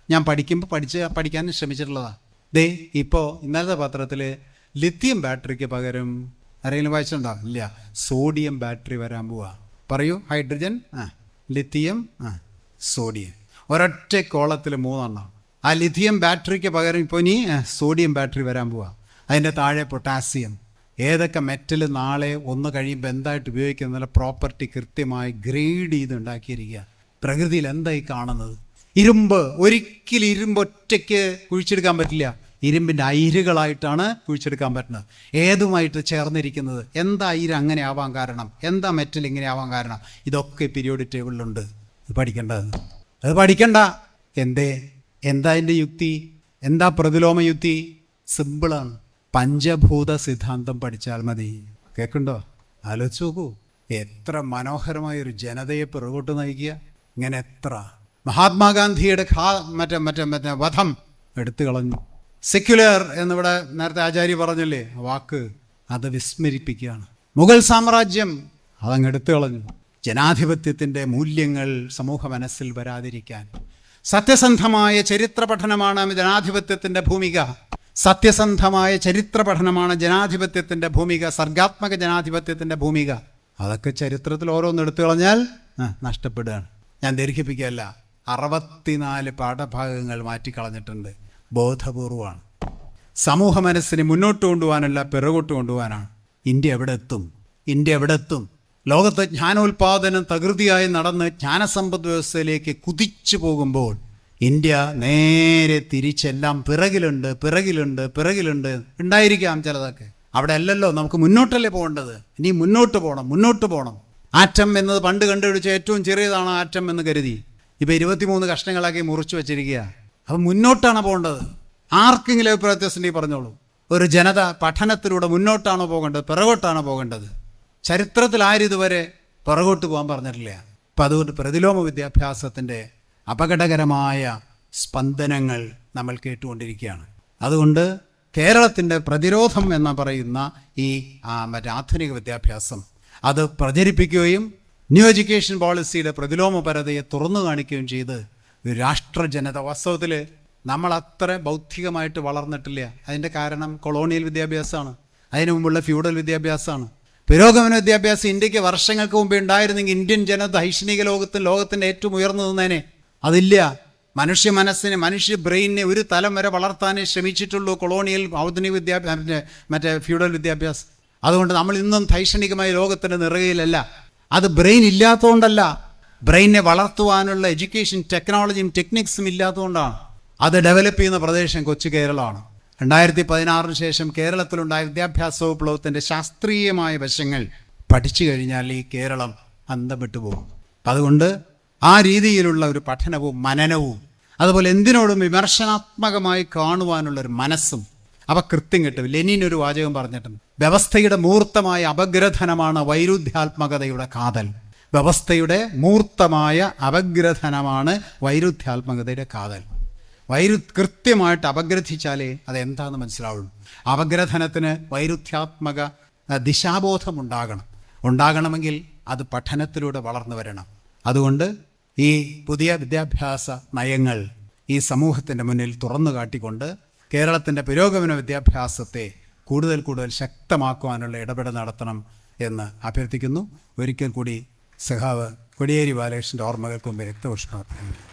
Speaker 1: ഞാൻ പഠിക്കാനും ശ്രമിച്ചിട്ടുള്ളതാ. ഇപ്പോൾ ഇന്നലത്തെ പത്രത്തിൽ ലിത്തിയം ബാറ്ററിക്ക് പകരം ആരെങ്കിലും വായിച്ചിട്ടുണ്ടാവും? ഇല്ല, സോഡിയം ബാറ്ററി വരാൻ പോവാ. പറയൂ. ഹൈഡ്രജൻ, ലിത്തിയം, സോഡിയം, ഒരൊറ്റ കോളത്തിൽ 3 ആ ലിഥിയം ബാറ്ററിക്ക് പകരം ഇപ്പോൾ ഇനി സോഡിയം ബാറ്ററി വരാൻ പോവാ. അതിൻ്റെ താഴെ പൊട്ടാസ്യം. ഏതൊക്കെ മെറ്റൽ നാളെ ഒന്ന് കഴിയുമ്പോൾ എന്തായിട്ട് ഉപയോഗിക്കുന്ന പ്രോപ്പർട്ടി കൃത്യമായി ഗ്രേഡ് ചെയ്ത് ഉണ്ടാക്കിയിരിക്കുക. പ്രകൃതിയിൽ എന്തായി കാണുന്നത്? ഒരിക്കലും ഇരുമ്പ് ഒറ്റയ്ക്ക് കുഴിച്ചെടുക്കാൻ പറ്റില്ല. ഇരുമ്പിൻ്റെ അയിരുകളായിട്ടാണ് കുഴിച്ചെടുക്കാൻ പറ്റുന്നത്. ഏതുമായിട്ട് ചേർന്നിരിക്കുന്നത്? എന്താ അയിര് അങ്ങനെ ആവാൻ കാരണം? എന്താ മെറ്റൽ ഇങ്ങനെ ആവാൻ കാരണം? ഇതൊക്കെ പീരിയോഡിക് ടേബിളിലുണ്ട്. ഇത് പഠിക്കണ്ട. എന്താ അതിൻ്റെ യുക്തി? എന്താ പ്രതിലോമ യുക്തി? സിമ്പിളാണ്. പഞ്ചഭൂത സിദ്ധാന്തം പഠിച്ചാൽ മതി. കേൾക്കുന്നുണ്ടോ? ആലോചിച്ച് നോക്കൂ. എത്ര മനോഹരമായൊരു ജനതയെ പിറകോട്ട് നയിക്കുക. ഇങ്ങനെ എത്ര മഹാത്മാഗാന്ധിയുടെ മറ്റേ വധം എടുത്തു കളഞ്ഞു. സെക്യുലർ എന്നിവിടെ നേരത്തെ ആചാര്യ പറഞ്ഞില്ലേ വാക്ക്, അത് വിസ്മരിപ്പിക്കുകയാണ്. മുഗൾ സാമ്രാജ്യം അതങ്ങ് എടുത്തു കളഞ്ഞു. ജനാധിപത്യത്തിൻ്റെ മൂല്യങ്ങൾ സമൂഹ മനസ്സിൽ വരാതിരിക്കാൻ സത്യസന്ധമായ ചരിത്ര പഠനമാണ് ജനാധിപത്യത്തിൻ്റെ ഭൂമിക. സത്യസന്ധമായ ചരിത്ര പഠനമാണ് ജനാധിപത്യത്തിൻ്റെ ഭൂമിക, സർഗാത്മക ജനാധിപത്യത്തിൻ്റെ ഭൂമിക. അതൊക്കെ ചരിത്രത്തിൽ ഓരോന്ന് എടുത്തു കളഞ്ഞാൽ നഷ്ടപ്പെടുകയാണ്. ഞാൻ ദീർഘിപ്പിക്കുകയല്ല. 64 പാഠഭാഗങ്ങൾ മാറ്റിക്കളഞ്ഞിട്ടുണ്ട്. ബോധപൂർവമാണ്. സമൂഹ മനസ്സിനെ മുന്നോട്ട് കൊണ്ടുപോകാനല്ല, പിറകോട്ട് കൊണ്ടുപോകാനാണ്. ഇന്ത്യ എവിടെ എത്തും? ലോകത്ത് ജ്ഞാനോൽപാദനം തകൃതിയായി നടന്ന് ജ്ഞാനസമ്പദ് വ്യവസ്ഥയിലേക്ക് കുതിച്ചു പോകുമ്പോൾ ഇന്ത്യ നേരെ തിരിച്ചെല്ലാം പിറകിലുണ്ട് ഉണ്ടായിരിക്കാം ചിലതൊക്കെ. അവിടെ അല്ലല്ലോ, നമുക്ക് മുന്നോട്ടല്ലേ പോകേണ്ടത്. ഇനി മുന്നോട്ട് പോകണം. ആറ്റം എന്നത് പണ്ട് കണ്ടുപിടിച്ച ഏറ്റവും ചെറിയതാണ് ആറ്റം എന്ന് കരുതി ഇപ്പോൾ 23 കഷ്ണങ്ങളാക്കി മുറിച്ചു വെച്ചിരിക്കുക. അപ്പം മുന്നോട്ടാണ് പോകേണ്ടത്. ആർക്കെങ്കിലും അഭിപ്രായത്തിൻ്റെ പറഞ്ഞോളൂ. ഒരു ജനത പഠനത്തിലൂടെ മുന്നോട്ടാണോ പോകേണ്ടത്, പിറകോട്ടാണോ പോകേണ്ടത്? ചരിത്രത്തിൽ ആരും ഇതുവരെ പിറകോട്ട് പോകാൻ പറഞ്ഞിട്ടില്ല. അപ്പം അതുകൊണ്ട് പ്രതിലോമ വിദ്യാഭ്യാസത്തിൻ്റെ അപകടകരമായ സ്പന്ദനങ്ങൾ നമ്മൾ കേട്ടുകൊണ്ടിരിക്കുകയാണ്. അതുകൊണ്ട് കേരളത്തിൻ്റെ പ്രതിരോധം എന്ന് പറയുന്ന ഈ ആധുനിക വിദ്യാഭ്യാസം അത് പ്രചരിപ്പിക്കുകയും ന്യൂ എഡ്യൂക്കേഷൻ പോളിസിയുടെ പ്രതിലോമപരതയെ തുറന്നു കാണിക്കുകയും ചെയ്ത് രാഷ്ട്രജനത, വാസ്തവത്തിൽ നമ്മളത്ര ബൗദ്ധികമായിട്ട് വളർന്നിട്ടില്ല. അതിൻ്റെ കാരണം കൊളോണിയൽ വിദ്യാഭ്യാസമാണ്. അതിനു മുമ്പുള്ള ഫ്യൂഡൽ വിദ്യാഭ്യാസമാണ്. പുരോഗമന വിദ്യാഭ്യാസം ഇന്ത്യക്ക് വർഷങ്ങൾക്ക് മുമ്പേ ഉണ്ടായിരുന്നെങ്കിൽ ഇന്ത്യൻ ജനത ഐശ്വനിക ലോകത്തിൻ്റെ ഏറ്റവും ഉയർന്നു നിന്നേനെ. അതില്ല. മനുഷ്യ ബ്രെയിനിനെ ഒരു തലം വരെ വളർത്താനേ ശ്രമിച്ചിട്ടുള്ളൂ കൊളോണിയൽ ആധുനിക മറ്റേ ഫ്യൂഡൽ വിദ്യാഭ്യാസം. അതുകൊണ്ട് നമ്മൾ ഇന്നും ധൈഷണികമായ ലോകത്തിൻ്റെ നിറകയിലല്ല. അത് ബ്രെയിൻ ഇല്ലാത്തതുകൊണ്ടല്ല, ബ്രെയിനെ വളർത്തുവാനുള്ള എഡ്യൂക്കേഷൻ ടെക്നോളജിയും ടെക്നിക്സും ഇല്ലാത്തതുകൊണ്ടാണ്. അത് ഡെവലപ്പ് ചെയ്യുന്ന പ്രദേശം കൊച്ചു കേരളമാണ്. 2016 ശേഷം കേരളത്തിലുണ്ടായ വിദ്യാഭ്യാസ വിപ്ലവത്തിൻ്റെ ശാസ്ത്രീയമായ വശങ്ങൾ പഠിച്ചു കഴിഞ്ഞാൽ ഈ കേരളം അന്തം വിട്ടുപോകും. അതുകൊണ്ട് ആ രീതിയിലുള്ള ഒരു പഠനവും മനനവും അതുപോലെ എന്തിനോടും വിമർശനാത്മകമായി കാണുവാനുള്ളൊരു മനസ്സും അവ കൃത്യം കിട്ടും. ലെനിൻ ഒരു വാചകം പറഞ്ഞിട്ടുണ്ട്: വ്യവസ്ഥയുടെ മൂർത്തമായ അപഗ്രഥനമാണ് വൈരുദ്ധ്യാത്മകതയുടെ കാതൽ. വ്യവസ്ഥയുടെ മൂർത്തമായ അപഗ്രഥനമാണ് വൈരുദ്ധ്യാത്മകതയുടെ കാതൽ. കൃത്യമായിട്ട് അപഗ്രഥിച്ചാലേ അതെന്താണെന്ന് മനസ്സിലാവുള്ളൂ. അപഗ്രഥനത്തിന് വൈരുദ്ധ്യാത്മക ദിശാബോധം ഉണ്ടാകണമെങ്കിൽ അത് പഠനത്തിലൂടെ വളർന്നു വരണം. അതുകൊണ്ട് ഈ പുതിയ വിദ്യാഭ്യാസ നയങ്ങൾ ഈ സമൂഹത്തിൻ്റെ മുന്നിൽ തുറന്നു കാട്ടിക്കൊണ്ട് കേരളത്തിൻ്റെ പുരോഗമന വിദ്യാഭ്യാസത്തെ കൂടുതൽ ശക്തമാക്കുവാനുള്ള ഇടപെടൽ നടത്തണം എന്ന് അഭ്യർത്ഥിക്കുന്നു. ഒരിക്കൽ കൂടി സഖാവ് കോടിയേരി ബാലകൃഷ്ണൻ്റെ ഓർമ്മകൾക്ക് മുമ്പ് രക്തപുഷ്പം.